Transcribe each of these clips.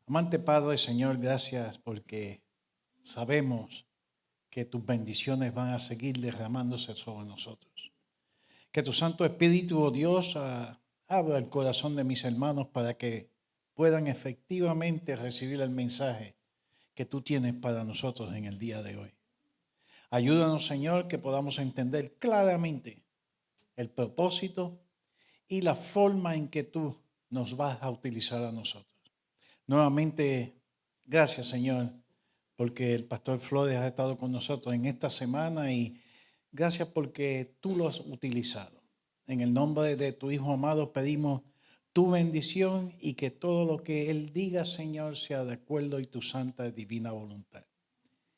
Amante Padre, Señor, gracias porque sabemos que tus bendiciones van a seguir derramándose sobre nosotros. Que tu Santo Espíritu, oh Dios, abra el corazón de mis hermanos para que puedan efectivamente recibir el mensaje que tú tienes para nosotros en el día de hoy. Ayúdanos, Señor, que podamos entender claramente el propósito y la forma en que tú nos vas a utilizar a nosotros. Nuevamente, gracias, Señor, porque el pastor Flores ha estado con nosotros en esta semana y gracias porque tú lo has utilizado. En el nombre de tu Hijo amado pedimos tu bendición y que todo lo que Él diga, Señor, sea de acuerdo y tu santa y divina voluntad.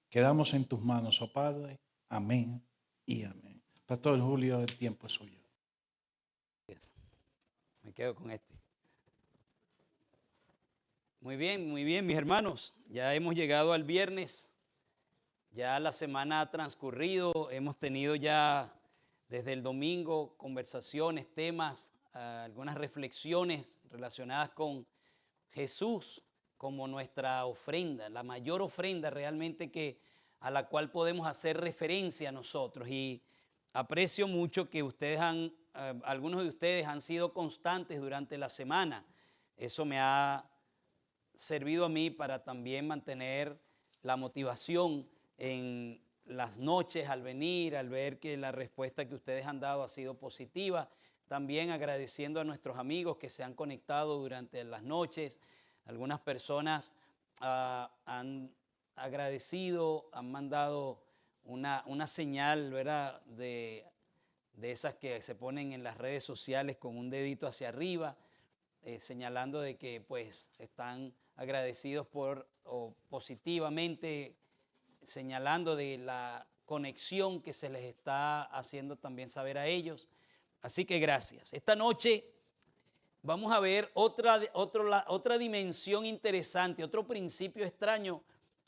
Quedamos en tus manos, oh Padre. Amén y amén. Pastor Julio, el tiempo es suyo. Me quedo con este. Muy bien, mis hermanos. Ya hemos llegado al viernes. Ya la semana ha transcurrido. Hemos tenido ya desde el domingo conversaciones, temas, algunas reflexiones relacionadas con Jesús como nuestra ofrenda, la mayor ofrenda realmente a la cual podemos hacer referencia a nosotros. Y aprecio mucho que algunos de ustedes han sido constantes durante la semana. Eso me ha servido a mí para también mantener la motivación en las noches al venir, al ver que la respuesta que ustedes han dado ha sido positiva. También agradeciendo a nuestros amigos que se han conectado durante las noches. Algunas personas han agradecido, han mandado una señal, ¿verdad?, de esas que se ponen en las redes sociales con un dedito hacia arriba, señalando de que pues están agradecidos o positivamente señalando de la conexión que se les está haciendo también saber a ellos. Así que gracias. Esta noche vamos a ver otra dimensión interesante, otro principio extraño.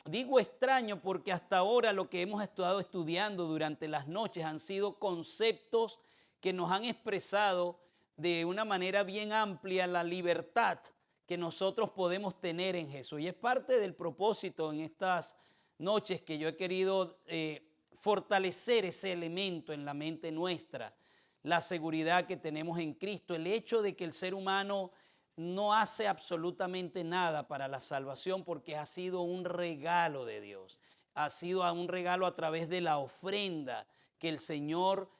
Digo extraño porque hasta ahora lo que hemos estado estudiando durante las noches han sido conceptos que nos han expresado de una manera bien amplia la libertad que nosotros podemos tener en Jesús. Y es parte del propósito en estas noches que yo he querido fortalecer ese elemento en la mente nuestra, la seguridad que tenemos en Cristo, el hecho de que el ser humano no hace absolutamente nada para la salvación porque ha sido un regalo de Dios, ha sido un regalo a través de la ofrenda que el Señor,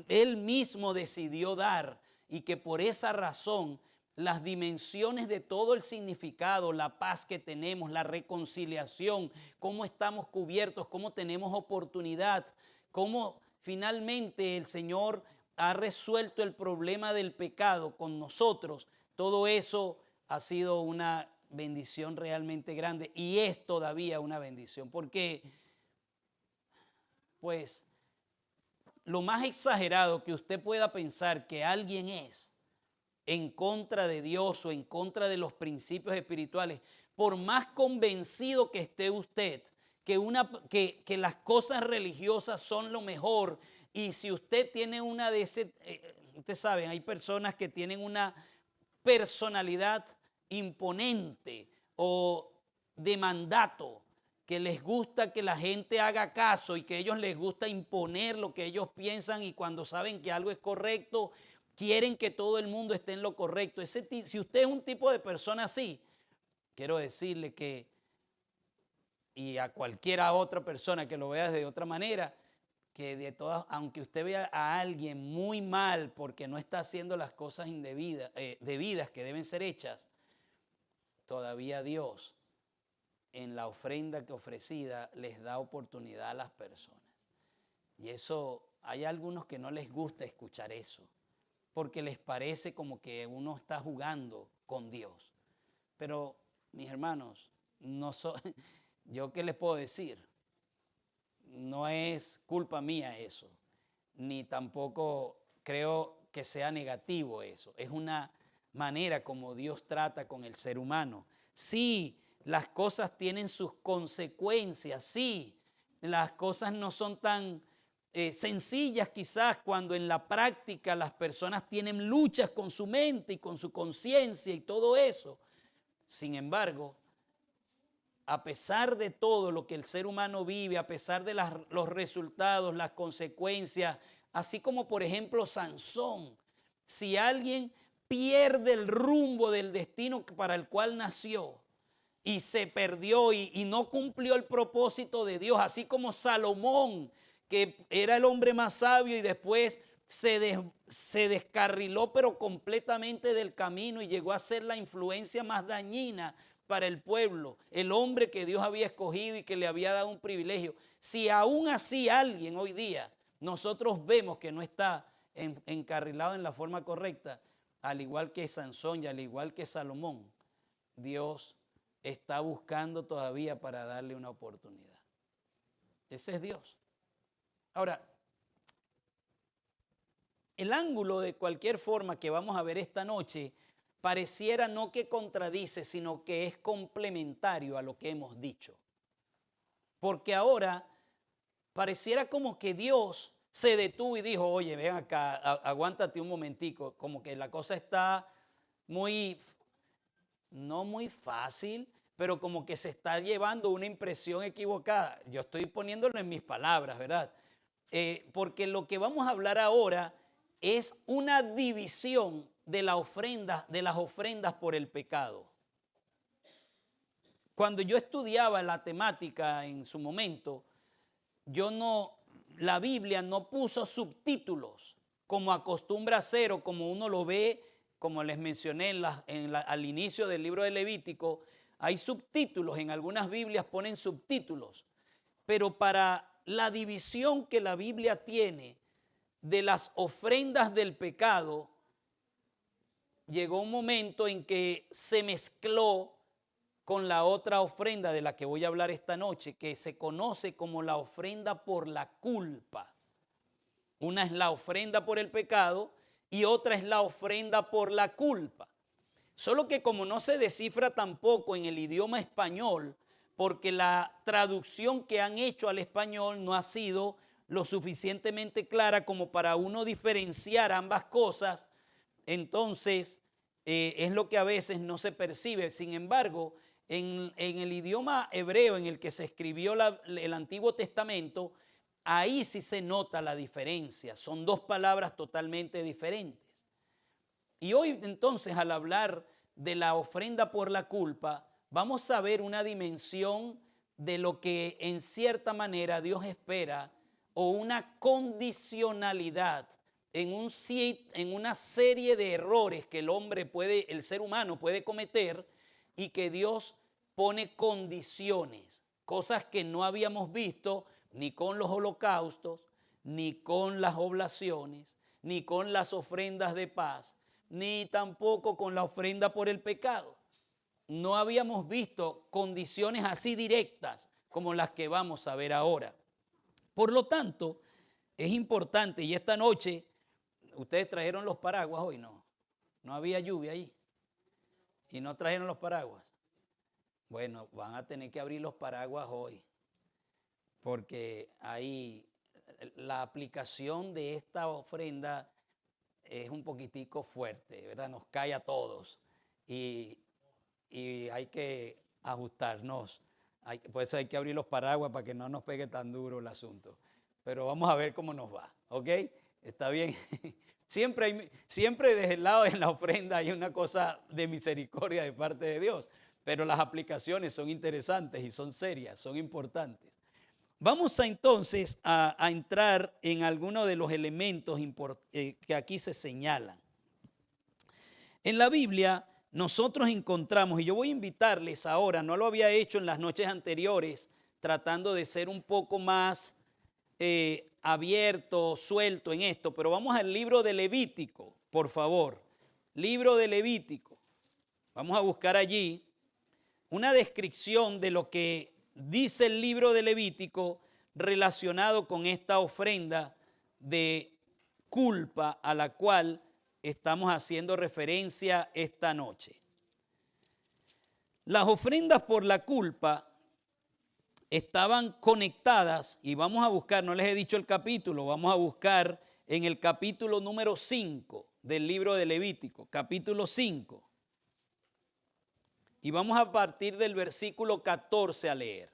Él mismo decidió dar, y que por esa razón las dimensiones de todo el significado, la paz que tenemos, la reconciliación, cómo estamos cubiertos, cómo tenemos oportunidad, cómo finalmente el Señor ha resuelto el problema del pecado con nosotros, todo eso ha sido una bendición realmente grande y es todavía una bendición porque pues lo más exagerado que usted pueda pensar que alguien es en contra de Dios o en contra de los principios espirituales, por más convencido que esté usted que las cosas religiosas son lo mejor, y si usted tiene una de ese, ustedes saben, hay personas que tienen una personalidad imponente o de mandato, que les gusta que la gente haga caso y que a ellos les gusta imponer lo que ellos piensan, y cuando saben que algo es correcto, quieren que todo el mundo esté en lo correcto. Si usted es un tipo de persona así, quiero decirle que, y a cualquiera otra persona que lo vea de otra manera, que de todas, aunque usted vea a alguien muy mal porque no está haciendo las cosas debidas que deben ser hechas, todavía Dios en la ofrenda que ofrecida les da oportunidad a las personas. Y eso, hay algunos que no les gusta escuchar eso, porque les parece como que uno está jugando con Dios. Pero, mis hermanos, ¿yo qué les puedo decir? No es culpa mía eso, ni tampoco creo que sea negativo eso. Es una manera como Dios trata con el ser humano. Sí, las cosas tienen sus consecuencias, sí, las cosas no son tan sencillas quizás cuando en la práctica las personas tienen luchas con su mente y con su conciencia y todo eso. Sin embargo, a pesar de todo lo que el ser humano vive, a pesar de los resultados, las consecuencias, así como por ejemplo Sansón, si alguien pierde el rumbo del destino para el cual nació y se perdió y no cumplió el propósito de Dios, así como Salomón, que era el hombre más sabio y después se descarriló pero completamente del camino y llegó a ser la influencia más dañina para el pueblo, el hombre que Dios había escogido y que le había dado un privilegio. Si aún así alguien hoy día nosotros vemos que no está encarrilado en la forma correcta, al igual que Sansón y al igual que Salomón, Dios está buscando todavía para darle una oportunidad. Ese es Dios. Ahora, el ángulo de cualquier forma que vamos a ver esta noche pareciera no que contradice, sino que es complementario a lo que hemos dicho. Porque ahora pareciera como que Dios se detuvo y dijo, oye, ven acá, aguántate un momentico, como que la cosa está no muy fácil, pero como que se está llevando una impresión equivocada. Yo estoy poniéndolo en mis palabras, ¿verdad? Porque lo que vamos a hablar ahora es una división de las ofrendas por el pecado. Cuando yo estudiaba la temática en su momento, la Biblia no puso subtítulos como acostumbra hacer o como uno lo ve, como les mencioné al inicio del libro de Levítico. Hay subtítulos, en algunas Biblias ponen subtítulos, pero para la división que la Biblia tiene de las ofrendas del pecado, llegó un momento en que se mezcló con la otra ofrenda de la que voy a hablar esta noche, que se conoce como la ofrenda por la culpa. Una es la ofrenda por el pecado y otra es la ofrenda por la culpa. Solo que como no se descifra tampoco en el idioma español, porque la traducción que han hecho al español no ha sido lo suficientemente clara como para uno diferenciar ambas cosas, entonces es lo que a veces no se percibe. Sin embargo, en el idioma hebreo en el que se escribió el Antiguo Testamento, ahí sí se nota la diferencia. Son dos palabras totalmente diferentes. Y hoy entonces, al hablar de la ofrenda por la culpa, vamos a ver una dimensión de lo que en cierta manera Dios espera, o una condicionalidad en una serie de errores que el ser humano puede cometer, y que Dios pone condiciones, cosas que no habíamos visto ni con los holocaustos, ni con las oblaciones, ni con las ofrendas de paz, ni tampoco con la ofrenda por el pecado. No habíamos visto condiciones así directas como las que vamos a ver ahora. Por lo tanto, es importante, y esta noche, ustedes trajeron los paraguas hoy, no había lluvia ahí, y no trajeron los paraguas. Bueno, van a tener que abrir los paraguas hoy, porque ahí la aplicación de esta ofrenda es un poquitico fuerte, ¿verdad? Nos cae a todos y hay que ajustarnos. Por eso hay que abrir los paraguas para que no nos pegue tan duro el asunto. Pero vamos a ver cómo nos va, ¿ok? ¿Está bien? Siempre desde el lado de la ofrenda hay una cosa de misericordia de parte de Dios, pero las aplicaciones son interesantes y son serias, son importantes. Vamos entonces a entrar en algunos de los elementos que aquí se señalan. En la Biblia nosotros encontramos, y yo voy a invitarles ahora, no lo había hecho en las noches anteriores, tratando de ser un poco más abierto, suelto en esto, pero vamos al libro de Levítico, por favor. Libro de Levítico. Vamos a buscar allí una descripción de lo que dice el libro de Levítico relacionado con esta ofrenda de culpa a la cual estamos haciendo referencia esta noche. Las ofrendas por la culpa estaban conectadas, y vamos a buscar, no les he dicho el capítulo, vamos a buscar en el capítulo número 5 del libro de Levítico, capítulo 5. Y vamos a partir del versículo 14 a leer.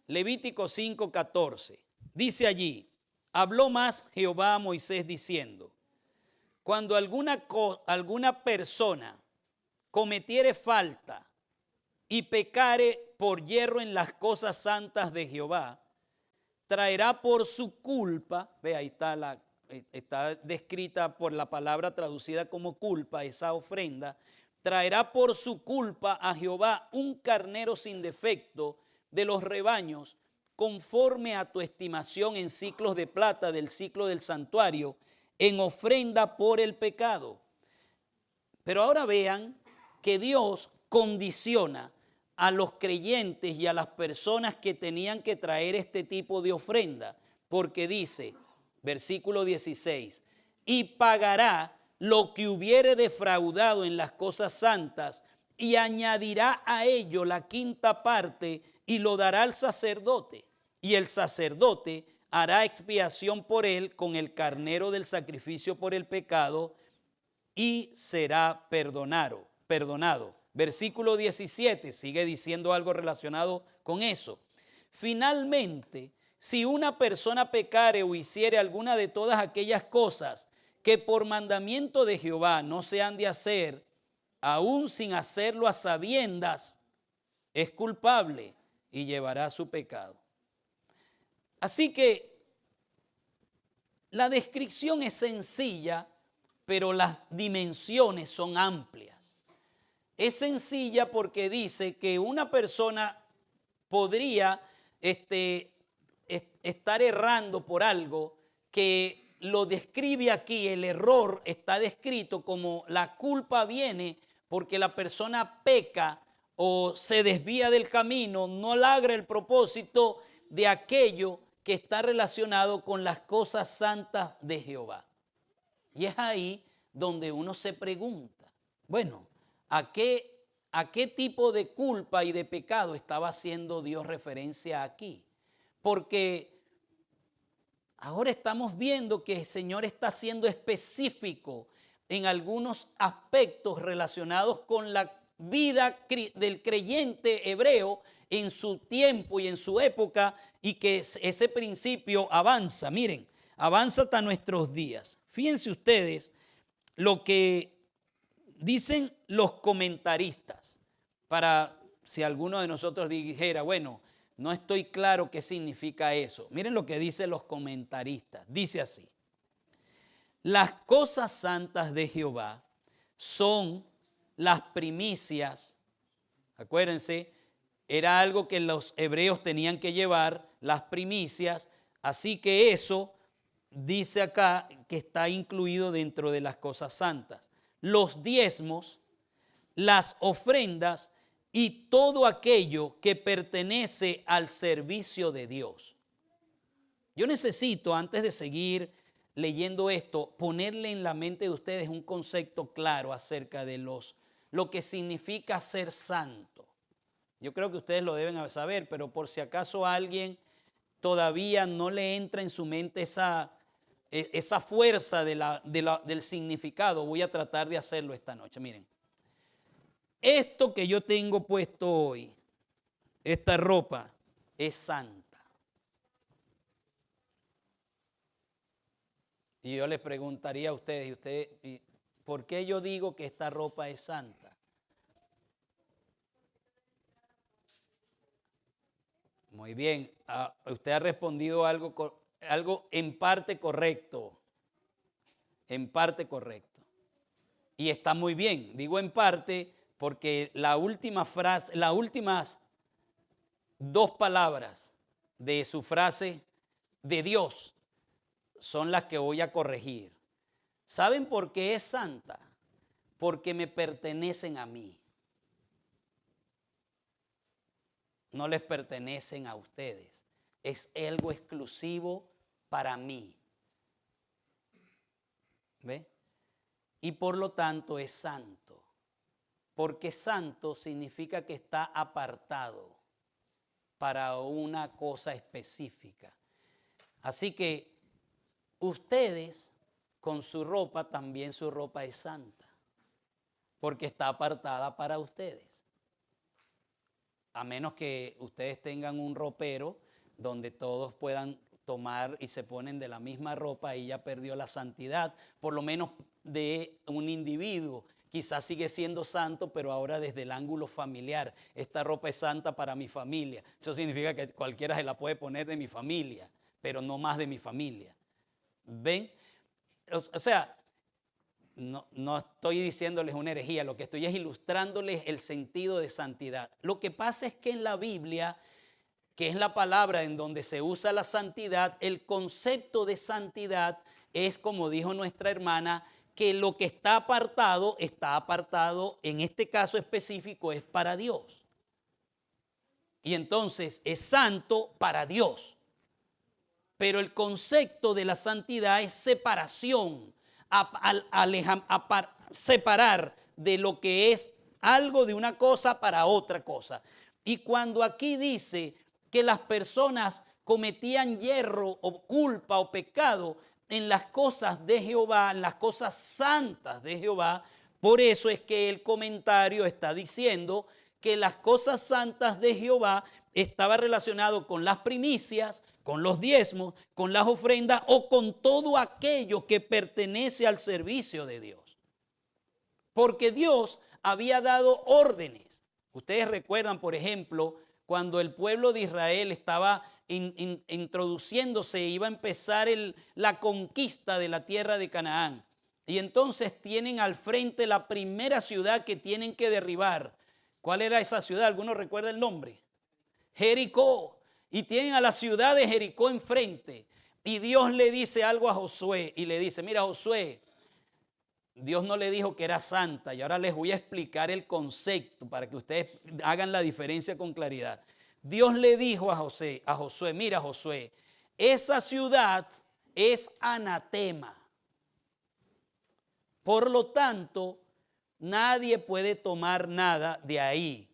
Levítico 5:14. Dice allí: habló más Jehová a Moisés diciendo: cuando alguna persona cometiere falta y pecare por yerro en las cosas santas de Jehová, traerá por su culpa, ve ahí está descrita por la palabra traducida como culpa, esa ofrenda, traerá por su culpa a Jehová un carnero sin defecto de los rebaños, conforme a tu estimación en siclos de plata del siclo del santuario, en ofrenda por el pecado. Pero ahora vean que Dios condiciona a los creyentes y a las personas que tenían que traer este tipo de ofrenda, porque dice, versículo 16, y pagará lo que hubiere defraudado en las cosas santas, y añadirá a ello la quinta parte, y lo dará al sacerdote, y el sacerdote hará expiación por él con el carnero del sacrificio por el pecado, y será perdonado. Versículo 17 sigue diciendo algo relacionado con eso. Finalmente, si una persona pecare o hiciere alguna de todas aquellas cosas que por mandamiento de Jehová no se han de hacer, aún sin hacerlo a sabiendas, es culpable y llevará su pecado. Así que la descripción es sencilla, pero las dimensiones son amplias. Es sencilla porque dice que una persona podría estar errando por algo que lo describe aquí. El error está descrito como la culpa viene porque la persona peca o se desvía del camino, no logra el propósito de aquello que está relacionado con las cosas santas de Jehová. Y es ahí donde uno se pregunta, bueno, ¿a qué tipo de culpa y de pecado estaba haciendo Dios referencia aquí? Porque ahora estamos viendo que el Señor está siendo específico en algunos aspectos relacionados con la vida del creyente hebreo en su tiempo y en su época, y que ese principio avanza, miren, avanza hasta nuestros días. Fíjense ustedes lo que dicen los comentaristas, para si alguno de nosotros dijera, bueno, no estoy claro qué significa eso. Miren lo que dicen los comentaristas. Dice así: las cosas santas de Jehová son las primicias. Acuérdense, era algo que los hebreos tenían que llevar, las primicias. Así que eso dice acá que está incluido dentro de las cosas santas. Los diezmos, las ofrendas y todo aquello que pertenece al servicio de Dios. Yo necesito, antes de seguir leyendo esto, ponerle en la mente de ustedes un concepto claro acerca de lo que significa ser santo. Yo creo que ustedes lo deben saber, pero por si acaso a alguien todavía no le entra en su mente esa fuerza del significado, voy a tratar de hacerlo esta noche. Miren, esto que yo tengo puesto hoy, esta ropa, es santa. Y yo les preguntaría a ustedes, ¿por qué yo digo que esta ropa es santa? Muy bien, usted ha respondido algo en parte correcto. En parte correcto. Y está muy bien. Digo en parte porque la última frase, las últimas dos palabras de su frase de Dios son las que voy a corregir. ¿Saben por qué es santa? Porque me pertenecen a mí. No les pertenecen a ustedes. Es algo exclusivo para mí. ¿Ve? Y por lo tanto es santo. Porque santo significa que está apartado para una cosa específica. Así que ustedes con su ropa, también su ropa es santa. porque está apartada para ustedes. A menos que ustedes tengan un ropero donde todos puedan tomar y se ponen de la misma ropa, y ya perdió la santidad, por lo menos de un individuo. Quizás sigue siendo santo, pero ahora desde el ángulo familiar. Esta ropa es santa para mi familia. Eso significa que cualquiera se la puede poner de mi familia, pero no más de mi familia. ¿Ven? O sea, no estoy diciéndoles una herejía, lo que estoy es ilustrándoles el sentido de santidad. Lo que pasa es que en la Biblia, que es la palabra en donde se usa la santidad, el concepto de santidad es, como dijo nuestra hermana, que lo que está apartado, en este caso específico, es para Dios. Y entonces es santo para Dios. Pero el concepto de la santidad es separación, separar de lo que es algo de una cosa para otra cosa. Y cuando aquí dice que las personas cometían yerro o culpa o pecado en las cosas de Jehová, en las cosas santas de Jehová, por eso es que el comentario está diciendo que las cosas santas de Jehová estaba relacionado con las primicias, con los diezmos, con las ofrendas o con todo aquello que pertenece al servicio de Dios. Porque Dios había dado órdenes. Ustedes recuerdan, por ejemplo, cuando el pueblo de Israel estaba introduciéndose, iba a empezar la conquista de la tierra de Canaán. Y entonces tienen al frente la primera ciudad que tienen que derribar. ¿Cuál era esa ciudad? ¿Alguno recuerda el nombre? Jericó. Y tienen a la ciudad de Jericó enfrente. Y Dios le dice algo a Josué y le dice, mira Josué, Dios no le dijo que era santa, y ahora les voy a explicar el concepto para que ustedes hagan la diferencia con claridad. Dios le dijo a Josué, mira Josué, esa ciudad es anatema. Por lo tanto, nadie puede tomar nada de ahí.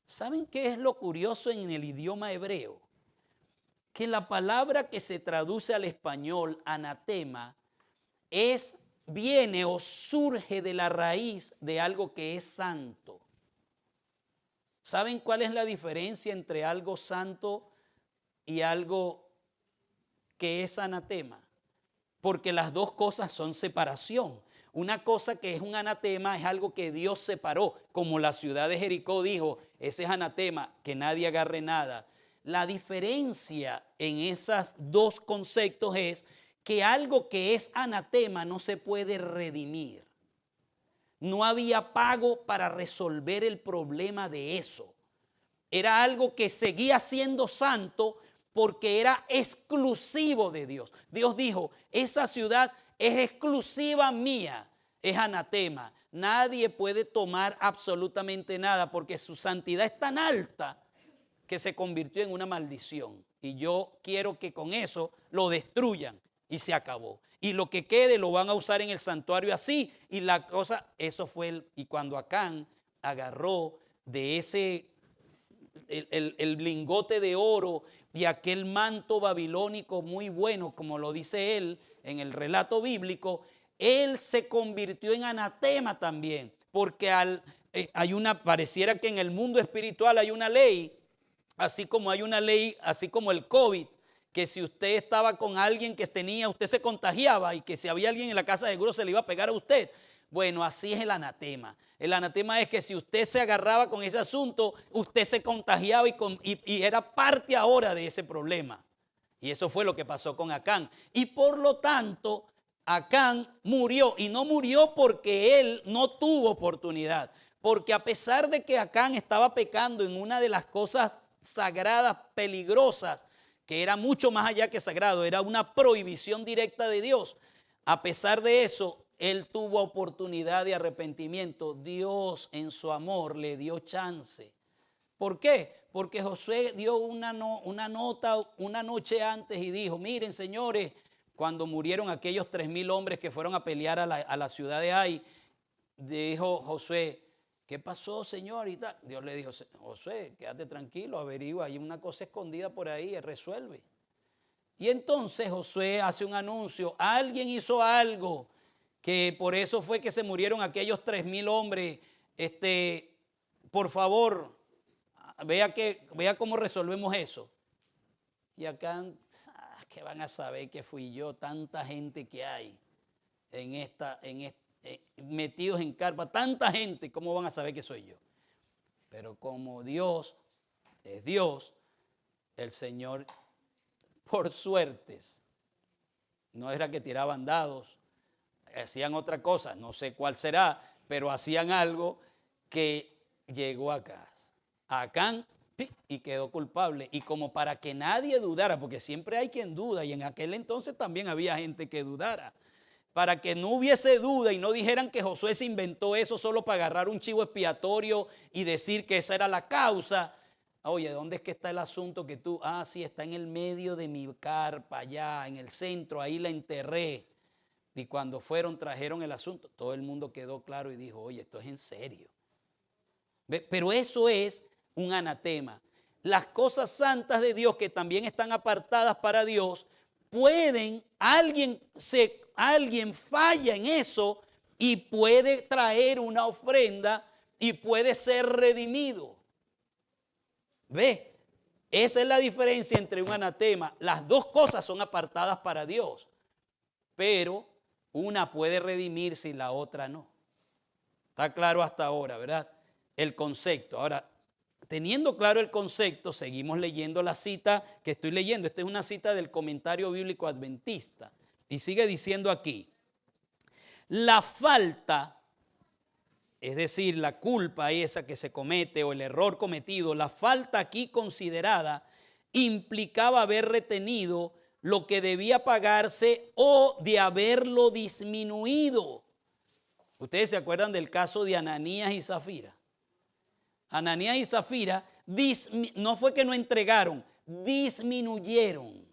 ¿Saben qué es lo curioso en el idioma hebreo? Que la palabra que se traduce al español, anatema, viene o surge de la raíz de algo que es santo. ¿Saben cuál es la diferencia entre algo santo y algo que es anatema? Porque las dos cosas son separación. Una cosa que es un anatema es algo que Dios separó, como la ciudad de Jericó dijo, ese es anatema, que nadie agarre nada. La diferencia en esos dos conceptos es que algo que es anatema no se puede redimir. No había pago para resolver el problema de eso. Era algo que seguía siendo santo porque era exclusivo de Dios. Dios dijo, esa ciudad es exclusiva mía, es anatema. Nadie puede tomar absolutamente nada porque su santidad es tan alta que se convirtió en una maldición. Y yo quiero que con eso lo destruyan y se acabó. Y lo que quede lo van a usar en el santuario así. Y la cosa, eso fue y cuando Acán agarró de ese el lingote de oro y aquel manto babilónico muy bueno, como lo dice él en el relato bíblico, él se convirtió en anatema también, porque pareciera que en el mundo espiritual hay una ley, así como hay una ley, así como el COVID, que si usted estaba con alguien que tenía, usted se contagiaba, y que si había alguien en la casa seguro se le iba a pegar a usted. Bueno, así es el anatema. El anatema es que si usted se agarraba con ese asunto, usted se contagiaba y era parte ahora de ese problema. Y eso fue lo que pasó con Acán. Y por lo tanto, Acán murió. Y no murió porque él no tuvo oportunidad. Porque a pesar de que Acán estaba pecando en una de las cosas sagradas, peligrosas, que era mucho más allá que sagrado, era una prohibición directa de Dios. A pesar de eso, él tuvo oportunidad de arrepentimiento. Dios en su amor le dio chance. ¿Por qué? Porque Josué dio una nota una noche antes y dijo, miren señores, cuando murieron aquellos 3,000 hombres que fueron a pelear a la ciudad de Ai, dijo Josué, ¿qué pasó, señor? Y tal. Dios le dijo, Josué, quédate tranquilo, averigua, hay una cosa escondida por ahí, resuelve. Y entonces Josué hace un anuncio, alguien hizo algo que por eso fue que se murieron aquellos 3,000 hombres. Por favor, vea cómo resolvemos eso. Y acá, que van a saber que fui yo, tanta gente que hay metidos en carpa, tanta gente, ¿cómo van a saber que soy yo? Pero como Dios es Dios, el Señor, por suertes, no era que tiraban dados, hacían otra cosa, no sé cuál será, pero hacían algo que llegó a casa, a Acán, y quedó culpable. Y como para que nadie dudara, porque siempre hay quien duda, y en aquel entonces también había gente que dudara, para que no hubiese duda y no dijeran que Josué se inventó eso solo para agarrar un chivo expiatorio y decir que esa era la causa. Oye, ¿dónde es que está el asunto que tú? Sí, está en el medio de mi carpa, allá en el centro, ahí la enterré. Y cuando fueron, trajeron el asunto, todo el mundo quedó claro y dijo, oye, esto es en serio. Pero eso es un anatema. Las cosas santas de Dios que también están apartadas para Dios, alguien falla en eso y puede traer una ofrenda y puede ser redimido. ¿Ve? Esa es la diferencia entre un anatema. Las dos cosas son apartadas para Dios, pero una puede redimirse y la otra no. Está claro hasta ahora, ¿verdad? El concepto. Ahora, teniendo claro el concepto, seguimos leyendo la cita que estoy leyendo. Esta es una cita del Comentario Bíblico Adventista. Y sigue diciendo aquí, la falta, es decir, la culpa esa que se comete o el error cometido, la falta aquí considerada implicaba haber retenido lo que debía pagarse o de haberlo disminuido. Ustedes se acuerdan del caso de Ananías y Zafira. Ananías y Zafira no fue que no entregaron, disminuyeron.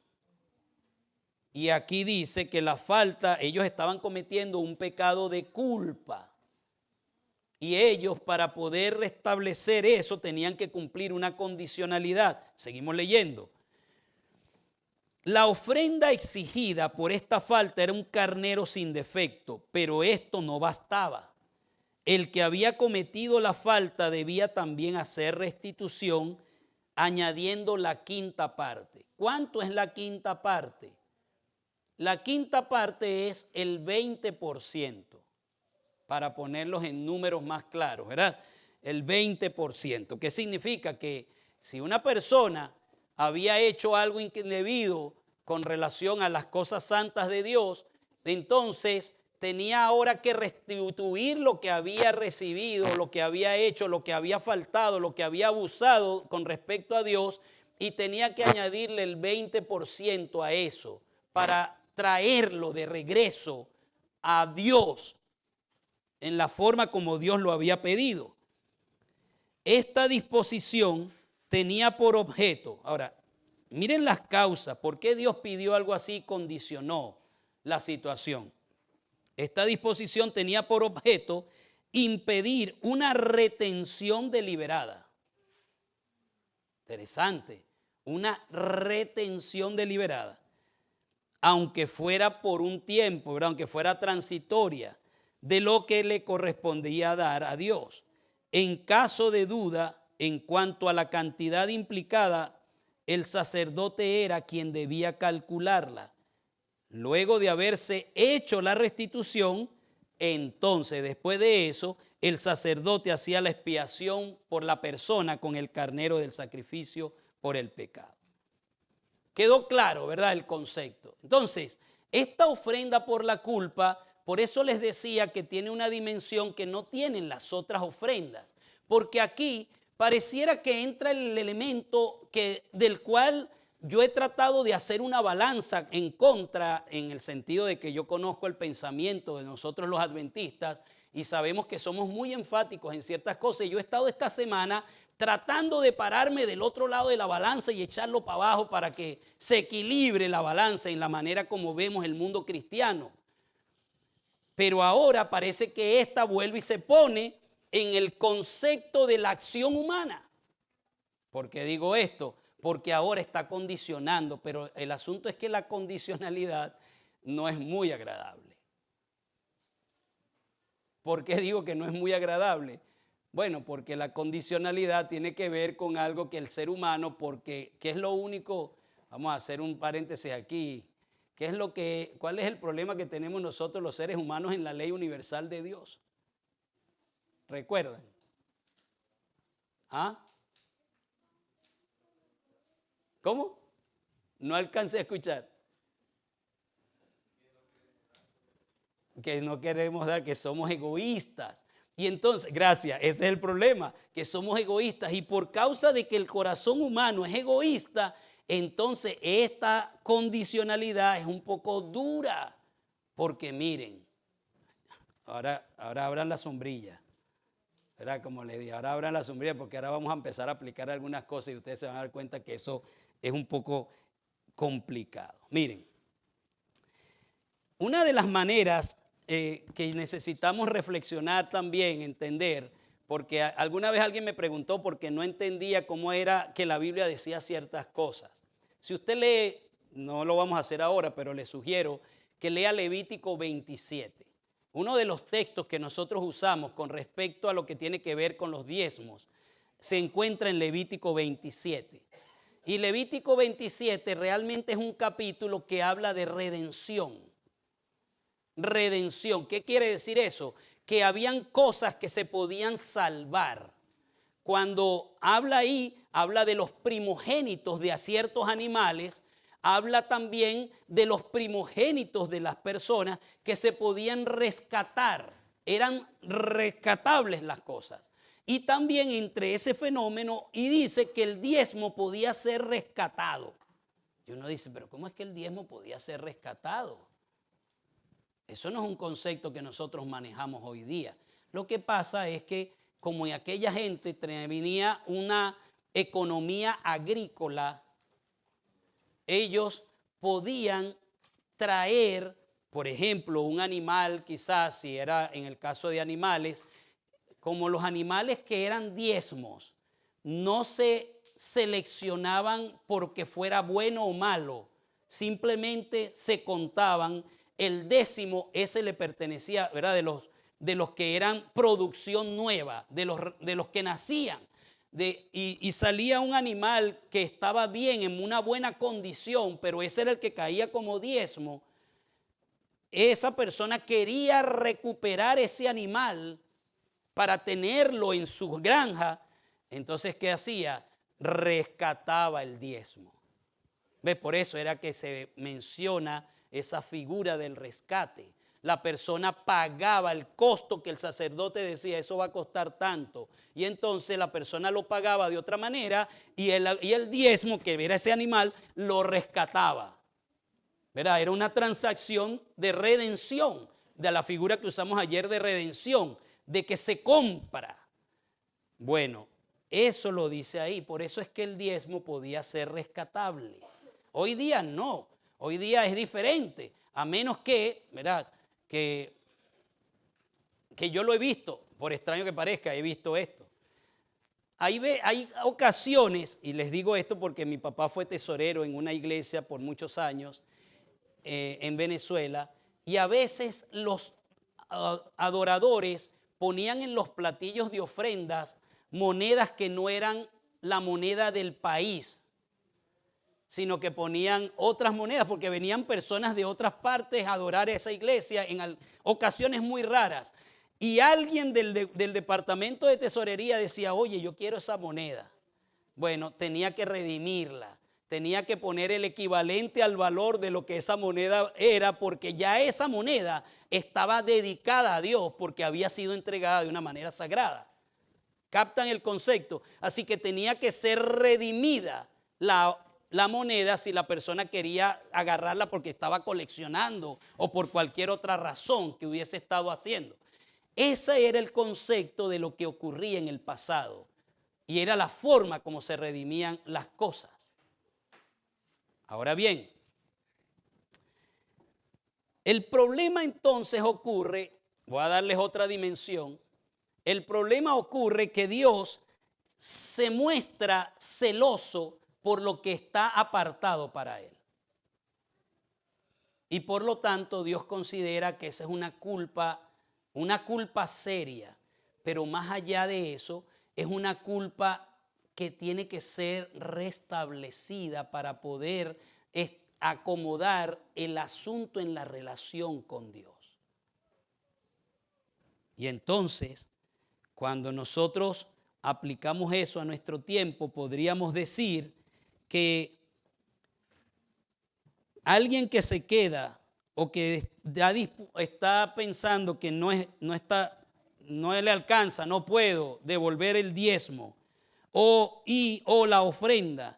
Y aquí dice que la falta, ellos estaban cometiendo un pecado de culpa. Y ellos, para poder restablecer eso, tenían que cumplir una condicionalidad. Seguimos leyendo. La ofrenda exigida por esta falta era un carnero sin defecto, pero esto no bastaba. El que había cometido la falta debía también hacer restitución, añadiendo la quinta parte. ¿Cuánto es la quinta parte? La quinta parte es el 20%, para ponerlos en números más claros, ¿verdad? El 20%. ¿Qué significa? Que si una persona había hecho algo indebido con relación a las cosas santas de Dios, entonces tenía ahora que restituir lo que había recibido, lo que había hecho, lo que había faltado, lo que había abusado con respecto a Dios, y tenía que añadirle el 20% a eso para traerlo de regreso a Dios en la forma como Dios lo había pedido. Esta disposición tenía por objeto, ahora, miren las causas, ¿por qué Dios pidió algo así y condicionó la situación? Esta disposición tenía por objeto impedir una retención deliberada. Interesante, una retención deliberada, aunque fuera por un tiempo, ¿verdad? Aunque fuera transitoria, de lo que le correspondía dar a Dios. En caso de duda en cuanto a la cantidad implicada, el sacerdote era quien debía calcularla. Luego de haberse hecho la restitución, entonces después de eso, el sacerdote hacía la expiación por la persona con el carnero del sacrificio por el pecado. Quedó claro, ¿verdad? El concepto. Entonces, esta ofrenda por la culpa, por eso les decía que tiene una dimensión que no tienen las otras ofrendas, porque aquí pareciera que entra el elemento del cual yo he tratado de hacer una balanza en contra, en el sentido de que yo conozco el pensamiento de nosotros los adventistas y sabemos que somos muy enfáticos en ciertas cosas. Y yo he estado esta semana tratando de pararme del otro lado de la balanza y echarlo para abajo para que se equilibre la balanza en la manera como vemos el mundo cristiano. Pero ahora parece que esta vuelve y se pone en el concepto de la acción humana. ¿Por qué digo esto? Porque ahora está condicionando, pero el asunto es que la condicionalidad no es muy agradable. ¿Por qué digo que no es muy agradable? Bueno, porque la condicionalidad tiene que ver con algo que el ser humano, porque ¿qué es lo único? Vamos a hacer un paréntesis aquí. ¿Cuál es el problema que tenemos nosotros los seres humanos en la ley universal de Dios? ¿Recuerdan? ¿Ah? ¿Cómo? No alcancé a escuchar. Que no queremos dar, que somos egoístas. Y entonces, gracias, ese es el problema, que somos egoístas. Y por causa de que el corazón humano es egoísta, entonces esta condicionalidad es un poco dura. Porque miren, ahora abran la sombrilla. ¿Verdad? Como le dije, ahora abran la sombrilla porque ahora vamos a empezar a aplicar algunas cosas y ustedes se van a dar cuenta que eso es un poco complicado. Miren, una de las maneras que necesitamos reflexionar también, entender, porque alguna vez alguien me preguntó porque no entendía cómo era que la Biblia decía ciertas cosas. Si usted lee, no lo vamos a hacer ahora, pero le sugiero que lea Levítico 27. Uno de los textos que nosotros usamos con respecto a lo que tiene que ver con los diezmos se encuentra en Levítico 27. Y Levítico 27 realmente es un capítulo que habla de redención. Redención, ¿qué quiere decir eso? Que habían cosas que se podían salvar. Cuando habla ahí, habla de los primogénitos de ciertos animales, habla también de los primogénitos de las personas que se podían rescatar, eran rescatables las cosas. Y también entre ese fenómeno, y dice que el diezmo podía ser rescatado. Y uno dice, pero ¿cómo es que el diezmo podía ser rescatado? Eso no es un concepto que nosotros manejamos hoy día. Lo que pasa es que como en aquella gente venía una economía agrícola, ellos podían traer, por ejemplo, un animal, quizás si era en el caso de animales, como los animales que eran diezmos, no se seleccionaban porque fuera bueno o malo, simplemente se contaban. El décimo, ese le pertenecía, ¿verdad? De los que eran producción nueva, de los que nacían. Y salía un animal que estaba bien, en una buena condición, pero ese era el que caía como diezmo. Esa persona quería recuperar ese animal para tenerlo en su granja. Entonces, ¿qué hacía? Rescataba el diezmo. ¿Ves? Por eso era que se menciona esa figura del rescate. La persona pagaba el costo que el sacerdote decía, eso va a costar tanto. Y entonces la persona lo pagaba de otra manera y el diezmo, que era ese animal, lo rescataba. ¿Verdad? Era una transacción de redención, de la figura que usamos ayer de redención, de que se compra. Bueno, eso lo dice ahí. Por eso es que el diezmo podía ser rescatable. Hoy día no. Hoy día es diferente, a menos que, ¿verdad? Que yo lo he visto, por extraño que parezca, he visto esto. Hay ocasiones, y les digo esto porque mi papá fue tesorero en una iglesia por muchos años en Venezuela, y a veces los adoradores ponían en los platillos de ofrendas monedas que no eran la moneda del país, sino que ponían otras monedas porque venían personas de otras partes a adorar a esa iglesia en ocasiones muy raras. Y alguien del departamento de tesorería decía, oye, yo quiero esa moneda. Bueno, tenía que redimirla, tenía que poner el equivalente al valor de lo que esa moneda era, porque ya esa moneda estaba dedicada a Dios porque había sido entregada de una manera sagrada. ¿Captan el concepto? Así que tenía que ser redimida la moneda si la persona quería agarrarla porque estaba coleccionando o por cualquier otra razón que hubiese estado haciendo. Ese era el concepto de lo que ocurría en el pasado y era la forma como se redimían las cosas. Ahora bien, el problema entonces ocurre, voy a darles otra dimensión, el problema ocurre que Dios se muestra celoso por lo que está apartado para Él. Y por lo tanto Dios considera que esa es una culpa, una culpa seria, pero más allá de eso, es una culpa que tiene que ser restablecida para poder acomodar el asunto en la relación con Dios. Y entonces, cuando nosotros aplicamos eso a nuestro tiempo, podríamos decir que alguien que se queda o que está pensando que no le alcanza, no puedo devolver el diezmo o la ofrenda,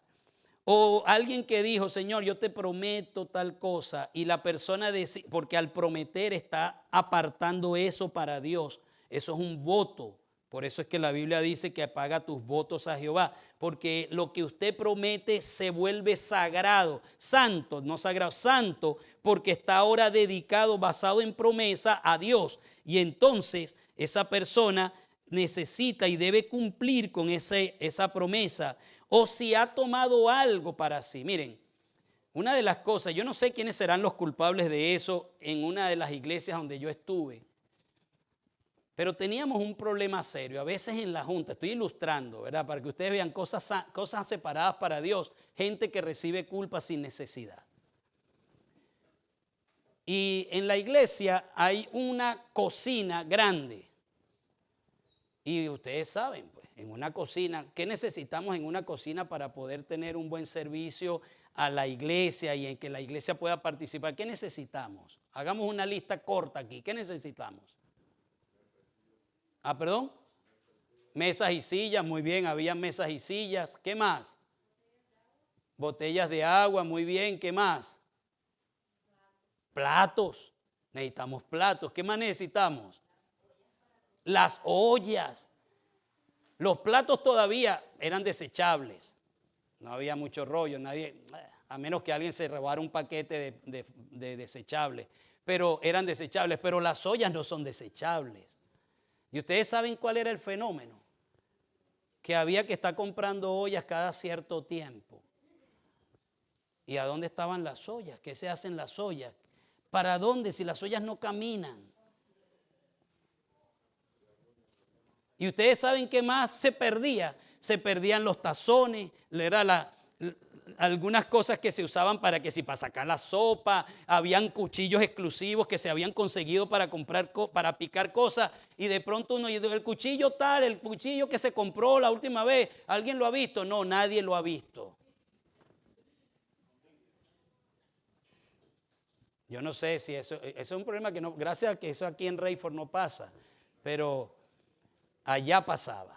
o alguien que dijo, Señor, yo te prometo tal cosa, y la persona porque al prometer está apartando eso para Dios, eso es un voto. Por eso es que la Biblia dice que paga tus votos a Jehová, porque lo que usted promete se vuelve sagrado, santo, no sagrado, santo, porque está ahora dedicado, basado en promesa a Dios. Y entonces esa persona necesita y debe cumplir con esa promesa, o si ha tomado algo para sí. Miren, una de las cosas, yo no sé quiénes serán los culpables de eso en una de las iglesias donde yo estuve, pero teníamos un problema serio. A veces en la junta, estoy ilustrando, ¿verdad? Para que ustedes vean cosas separadas para Dios. Gente que recibe culpa sin necesidad. Y en la iglesia hay una cocina grande. Y ustedes saben, pues, en una cocina, ¿qué necesitamos en una cocina para poder tener un buen servicio a la iglesia y en que la iglesia pueda participar? ¿Qué necesitamos? Hagamos una lista corta aquí. ¿Qué necesitamos? ¿Perdón? Mesas y sillas, muy bien, había mesas y sillas. ¿Qué más? Botellas de agua, muy bien. ¿Qué más? Platos. Necesitamos platos. ¿Qué más necesitamos? Las ollas. Los platos todavía eran desechables. No había mucho rollo, a menos que alguien se robara un paquete de desechables. Pero eran desechables, pero las ollas no son desechables. Y ustedes saben cuál era el fenómeno, que había que estar comprando ollas cada cierto tiempo. ¿Y a dónde estaban las ollas? ¿Qué se hacen las ollas? ¿Para dónde si las ollas no caminan? Y ustedes saben qué más se perdía. Se perdían los tazones, algunas cosas que se usaban para sacar la sopa, habían cuchillos exclusivos que se habían conseguido para picar cosas, y de pronto uno dice, el cuchillo tal, el cuchillo que se compró la última vez, ¿alguien lo ha visto? No, nadie lo ha visto. Yo no sé si eso es un problema que no, gracias a que eso aquí en Rayford no pasa, pero allá pasaba.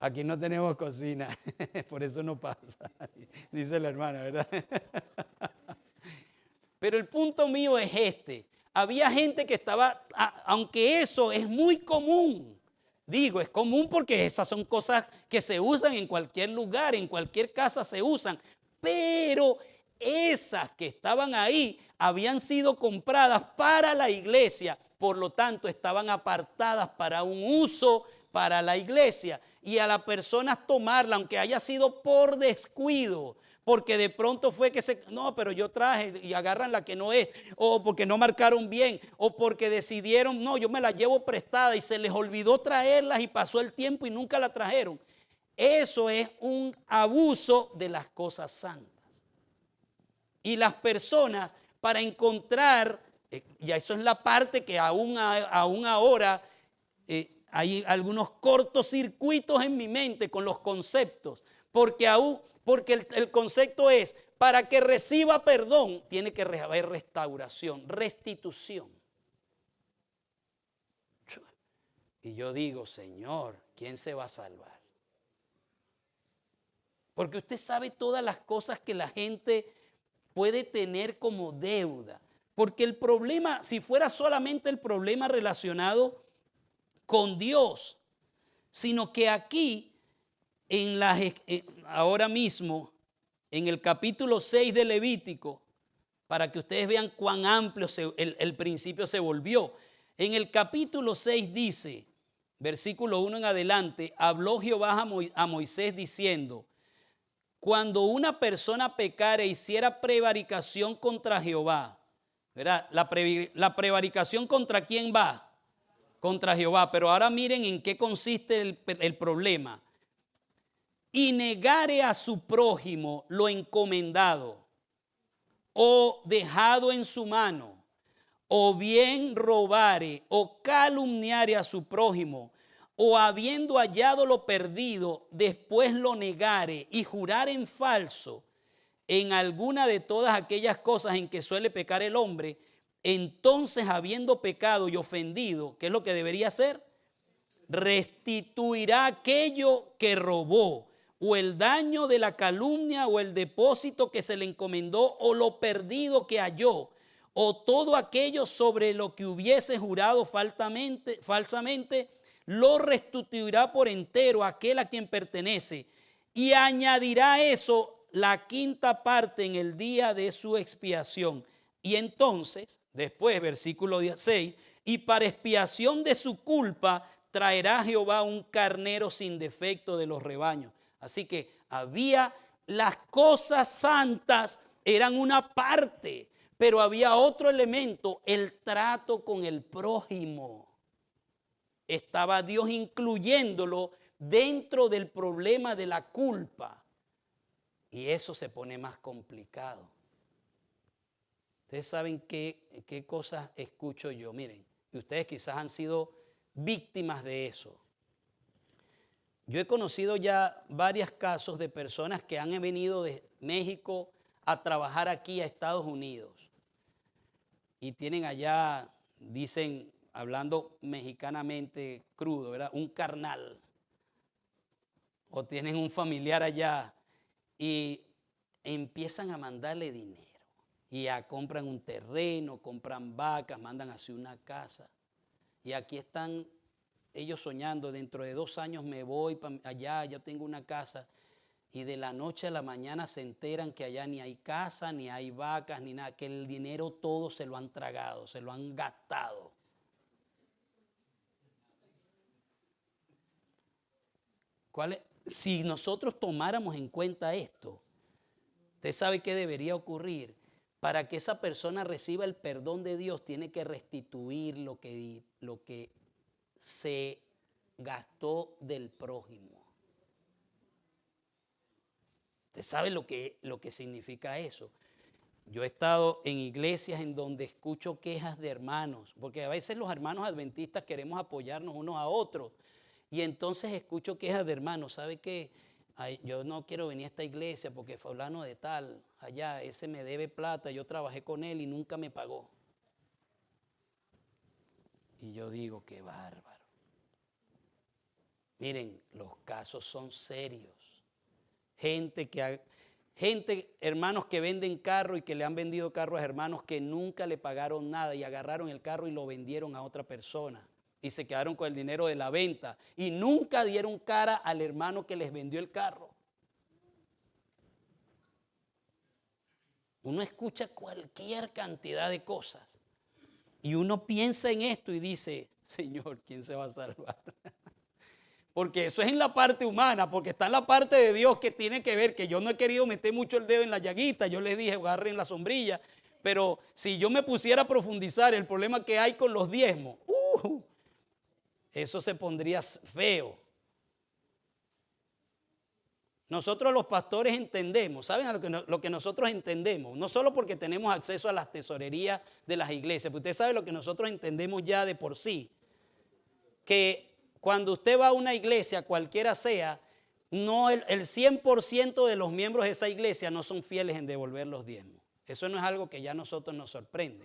Aquí no tenemos cocina, por eso no pasa, dice la hermana, ¿verdad? Pero el punto mío es este. Había gente que estaba, aunque eso es muy común, digo, es común porque esas son cosas que se usan en cualquier lugar, en cualquier casa se usan, pero esas que estaban ahí habían sido compradas para la iglesia, por lo tanto estaban apartadas para un uso para la iglesia. Y a las personas tomarla, aunque haya sido por descuido, porque de pronto fue que no, pero yo traje, y agarran la que no es, o porque no marcaron bien, o porque decidieron, no, yo me la llevo prestada y se les olvidó traerlas y pasó el tiempo y nunca la trajeron. Eso es un abuso de las cosas santas. Y las personas, para encontrar, y eso es la parte que aún ahora hay algunos cortocircuitos en mi mente con los conceptos, porque el concepto es, para que reciba perdón, tiene que haber restauración, restitución. Y yo digo, Señor, ¿quién se va a salvar? Porque usted sabe todas las cosas que la gente puede tener como deuda. Porque el problema, si fuera solamente el problema relacionado con Dios, sino que aquí, ahora mismo, en el capítulo 6 de Levítico, para que ustedes vean cuán amplio el principio se volvió. En el capítulo 6 dice, versículo 1 en adelante, habló Jehová a Moisés diciendo, cuando una persona pecare e hiciera prevaricación contra Jehová, ¿verdad? La prevaricación ¿contra quién va? Contra Jehová. Pero ahora miren en qué consiste el problema. Y negare a su prójimo lo encomendado o dejado en su mano, o bien robare o calumniare a su prójimo, o habiendo hallado lo perdido, después lo negare y jurar en falso en alguna de todas aquellas cosas en que suele pecar el hombre, entonces habiendo pecado y ofendido, ¿qué es lo que debería hacer? Restituirá aquello que robó, o el daño de la calumnia, o el depósito que se le encomendó, o lo perdido que halló, o todo aquello sobre lo que hubiese jurado falsamente, lo restituirá por entero a aquel a quien pertenece, y añadirá eso la quinta parte en el día de su expiación. Y entonces, después, versículo 16, y para expiación de su culpa traerá a Jehová un carnero sin defecto de los rebaños. Así que había las cosas santas, eran una parte, pero había otro elemento, el trato con el prójimo. Estaba Dios incluyéndolo dentro del problema de la culpa. Y eso se pone más complicado. Ustedes saben qué cosas escucho yo. Miren, y ustedes quizás han sido víctimas de eso. Yo he conocido ya varios casos de personas que han venido de México a trabajar aquí a Estados Unidos. Y tienen allá, dicen, hablando mexicanamente crudo, ¿verdad? Un carnal. O tienen un familiar allá y empiezan a mandarle dinero. Y ya compran un terreno, compran vacas, mandan hacia una casa. Y aquí están ellos soñando, dentro de 2 años me voy para allá, yo tengo una casa. Y de la noche a la mañana se enteran que allá ni hay casa, ni hay vacas, ni nada, que el dinero todo se lo han tragado, se lo han gastado. Si nosotros tomáramos en cuenta esto, usted sabe qué debería ocurrir. Para que esa persona reciba el perdón de Dios, tiene que restituir lo que se gastó del prójimo. ¿Usted sabe lo que significa eso? Yo he estado en iglesias en donde escucho quejas de hermanos, porque a veces los hermanos adventistas queremos apoyarnos unos a otros. Y entonces escucho quejas de hermanos. ¿Sabe qué? Ay, yo no quiero venir a esta iglesia porque fulano de tal, allá, ese me debe plata, yo trabajé con él y nunca me pagó. Y yo digo, qué bárbaro. Miren, los casos son serios. Hermanos que venden carro y que le han vendido carro a hermanos que nunca le pagaron nada y agarraron el carro y lo vendieron a otra persona. Y se quedaron con el dinero de la venta y nunca dieron cara al hermano que les vendió el carro. Uno escucha cualquier cantidad de cosas y uno piensa en esto y dice, Señor, ¿quién se va a salvar? Porque eso es en la parte humana, porque está en la parte de Dios que tiene que ver, que yo no he querido meter mucho el dedo en la llaguita, yo les dije, agarren la sombrilla, pero si yo me pusiera a profundizar el problema que hay con los diezmos, eso se pondría feo. Nosotros los pastores entendemos, ¿saben lo que nosotros entendemos? No solo porque tenemos acceso a las tesorerías de las iglesias, pero usted sabe lo que nosotros entendemos ya de por sí, que cuando usted va a una iglesia, cualquiera sea, no el 100% de los miembros de esa iglesia no son fieles en devolver los diezmos. Eso no es algo que ya a nosotros nos sorprende.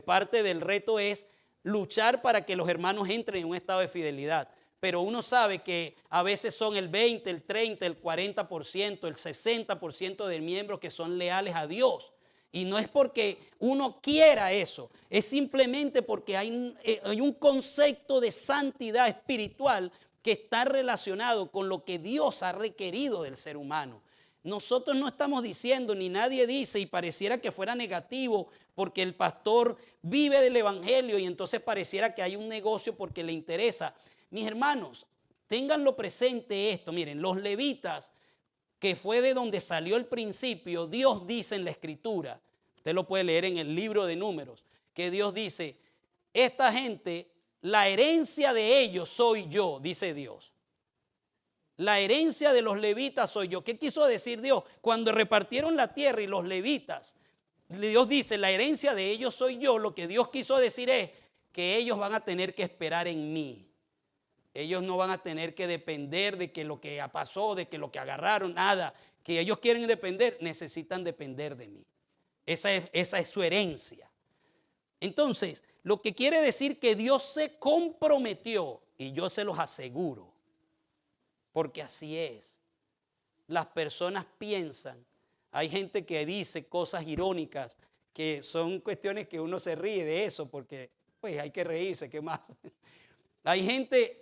Parte del reto es luchar para que los hermanos entren en un estado de fidelidad. Pero uno sabe que a veces son el 20, el 30, el 40%, el 60% de miembros que son leales a Dios. Y no es porque uno quiera eso, es simplemente porque hay un concepto de santidad espiritual que está relacionado con lo que Dios ha requerido del ser humano. Nosotros no estamos diciendo, ni nadie dice, y pareciera que fuera negativo porque el pastor vive del evangelio y entonces pareciera que hay un negocio porque le interesa. Mis hermanos, ténganlo presente esto. Miren, los levitas, que fue de donde salió el principio, Dios dice en la Escritura, Usted lo puede leer en el libro de Números, que Dios dice, esta gente, la herencia de ellos soy yo, dice Dios. La herencia de los levitas soy yo. ¿Qué quiso decir Dios? Cuando repartieron la tierra y los levitas, Dios dice, la herencia de ellos soy yo. Lo que Dios quiso decir es que ellos van a tener que esperar en mí. Ellos no van a tener que depender de que lo que pasó, de que lo que agarraron, nada. Que ellos quieren depender, necesitan depender de mí. Esa es su herencia. Entonces, lo que quiere decir que Dios se comprometió, y yo se los aseguro, porque así es. Las personas piensan, hay gente que dice cosas irónicas, que son cuestiones que uno se ríe de eso, porque pues hay que reírse, ¿qué más? Hay gente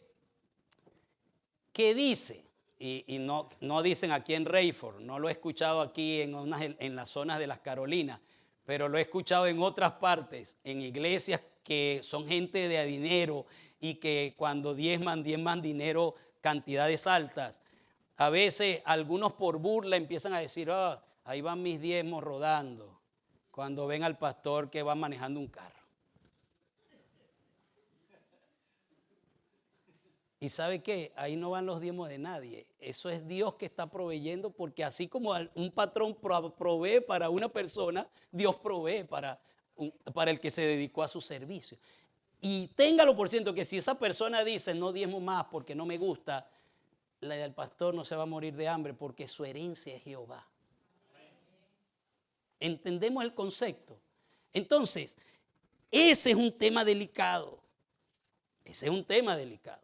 que dice, y no dicen aquí en Rayford, no lo he escuchado aquí en las zonas de las Carolinas, pero lo he escuchado en otras partes, en iglesias que son gente de dinero y que cuando diezman dinero, cantidades altas. A veces algunos por burla empiezan a decir, ahí van mis diezmos rodando, cuando ven al pastor que va manejando un carro. ¿Y sabe qué? Ahí no van los diezmos de nadie. Eso es Dios que está proveyendo, porque así como un patrón provee para una persona, Dios provee para el que se dedicó a su servicio. Y téngalo por ciento que si esa persona dice no diezmo más porque no me gusta, el pastor no se va a morir de hambre porque su herencia es Jehová. ¿Entendemos el concepto? Entonces, ese es un tema delicado. Ese es un tema delicado.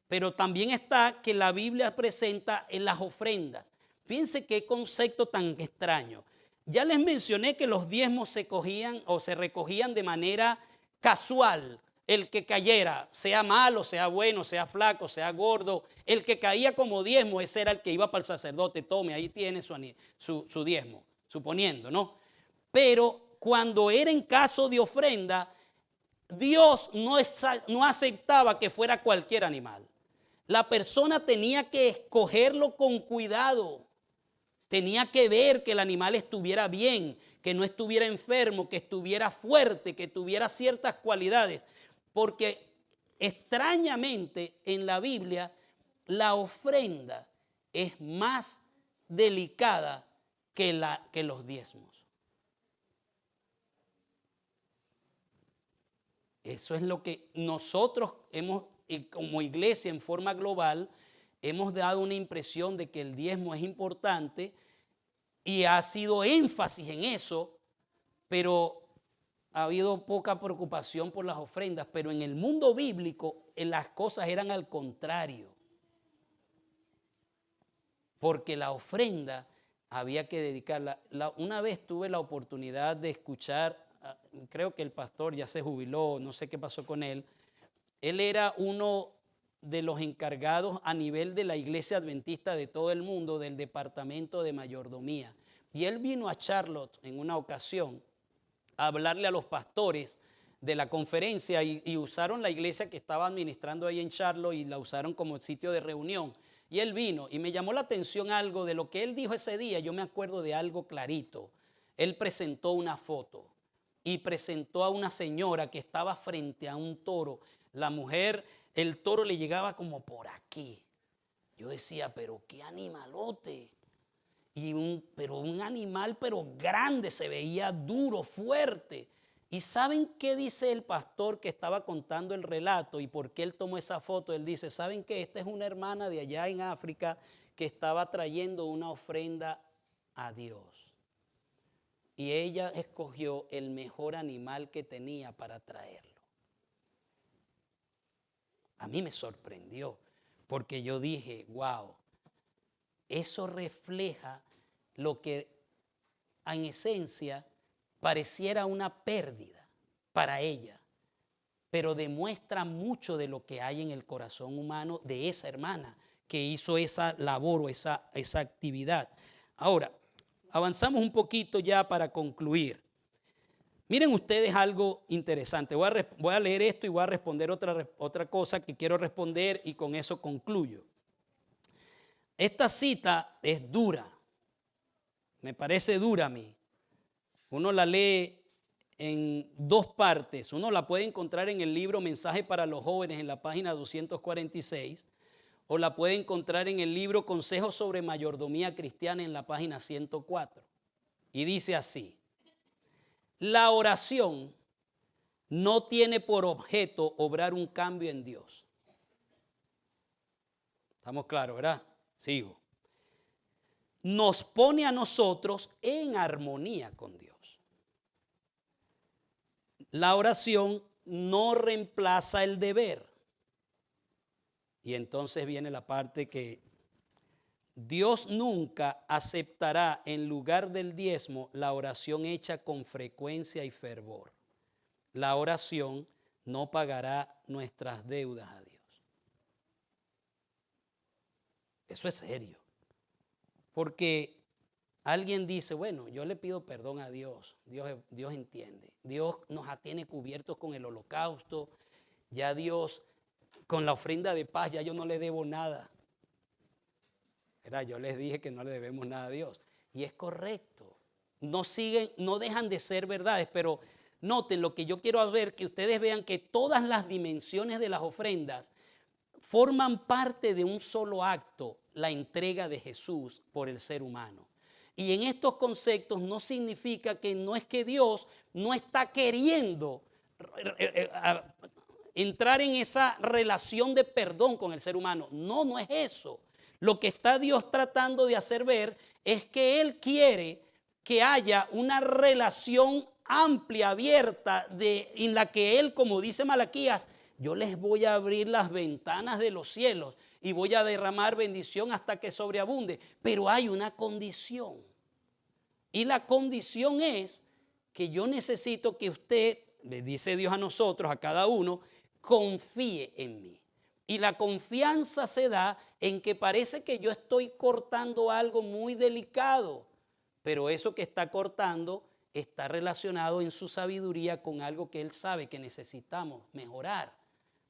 Pero también está que la Biblia presenta en las ofrendas. Fíjense qué concepto tan extraño. Ya les mencioné que los diezmos se cogían o se recogían de manera casual. El que cayera, sea malo, sea bueno, sea flaco, sea gordo, el que caía como diezmo, ese era el que iba para el sacerdote. Tome, ahí tiene su diezmo, suponiendo, ¿no? Pero cuando era en caso de ofrenda, Dios no aceptaba que fuera cualquier animal. La persona tenía que escogerlo con cuidado. Tenía que ver que el animal estuviera bien, que no estuviera enfermo, que estuviera fuerte, que tuviera ciertas cualidades. Porque extrañamente en la Biblia la ofrenda es más delicada que los diezmos. Eso es lo que nosotros y como iglesia en forma global, hemos dado una impresión de que el diezmo es importante y ha sido énfasis en eso, pero ha habido poca preocupación por las ofrendas. Pero en el mundo bíblico las cosas eran al contrario, porque la ofrenda había que dedicarla. Una vez tuve la oportunidad de escuchar, creo que el pastor ya se jubiló, no sé qué pasó con él. Él era uno de los encargados a nivel de la iglesia adventista de todo el mundo del departamento de mayordomía. Y él vino a Charlotte en una ocasión a hablarle a los pastores de la conferencia y usaron la iglesia que estaba administrando ahí en Charlotte y la usaron como sitio de reunión. Y él vino y me llamó la atención algo de lo que él dijo ese día. Yo me acuerdo de algo clarito. Él presentó una foto y presentó a una señora que estaba frente a un toro. La mujer, el toro le llegaba como por aquí. Yo decía, pero qué animalote. Pero un animal, pero grande, se veía duro, fuerte. ¿Y saben qué dice el pastor que estaba contando el relato y por qué él tomó esa foto? Él dice, ¿saben qué? Esta es una hermana de allá en África que estaba trayendo una ofrenda a Dios. Y ella escogió el mejor animal que tenía para traerlo. A mí me sorprendió porque yo dije, wow, eso refleja lo que en esencia pareciera una pérdida para ella, pero demuestra mucho de lo que hay en el corazón humano de esa hermana que hizo esa labor o esa actividad. Ahora, avanzamos un poquito ya para concluir. Miren ustedes algo interesante. Voy a leer esto y voy a responder otra cosa que quiero responder y con eso concluyo. Esta cita es dura. Me parece dura a mí. Uno la lee en dos partes. Uno la puede encontrar en el libro Mensaje para los Jóvenes en la página 246 o la puede encontrar en el libro Consejos sobre Mayordomía Cristiana en la página 104. Y dice así: la oración no tiene por objeto obrar un cambio en Dios. ¿Estamos claros, verdad? Sigo. Nos pone a nosotros en armonía con Dios. La oración no reemplaza el deber. Y entonces viene la parte que Dios nunca aceptará en lugar del diezmo la oración hecha con frecuencia y fervor. La oración no pagará nuestras deudas a Dios. Eso es serio. Porque alguien dice, bueno, yo le pido perdón a Dios. Dios entiende. Dios nos tiene cubiertos con el holocausto. Ya Dios, con la ofrenda de paz, ya yo no le debo nada. ¿Verdad? Yo les dije que no le debemos nada a Dios. Y es correcto. No dejan de ser verdades, pero noten lo que yo quiero ver, que ustedes vean que todas las dimensiones de las ofrendas forman parte de un solo acto, la entrega de Jesús por el ser humano. Y en estos conceptos no significa que no es que Dios no está queriendo entrar en esa relación de perdón con el ser humano. No, no es eso. Lo que está Dios tratando de hacer ver es que Él quiere que haya una relación amplia, abierta, en la que Él, como dice Malaquías, yo les voy a abrir las ventanas de los cielos y voy a derramar bendición hasta que sobreabunde. Pero hay una condición. Y la condición es que yo necesito que usted, le dice Dios a nosotros, a cada uno, confíe en mí. Y la confianza se da en que parece que yo estoy cortando algo muy delicado, pero eso que está cortando está relacionado en su sabiduría con algo que Él sabe que necesitamos mejorar.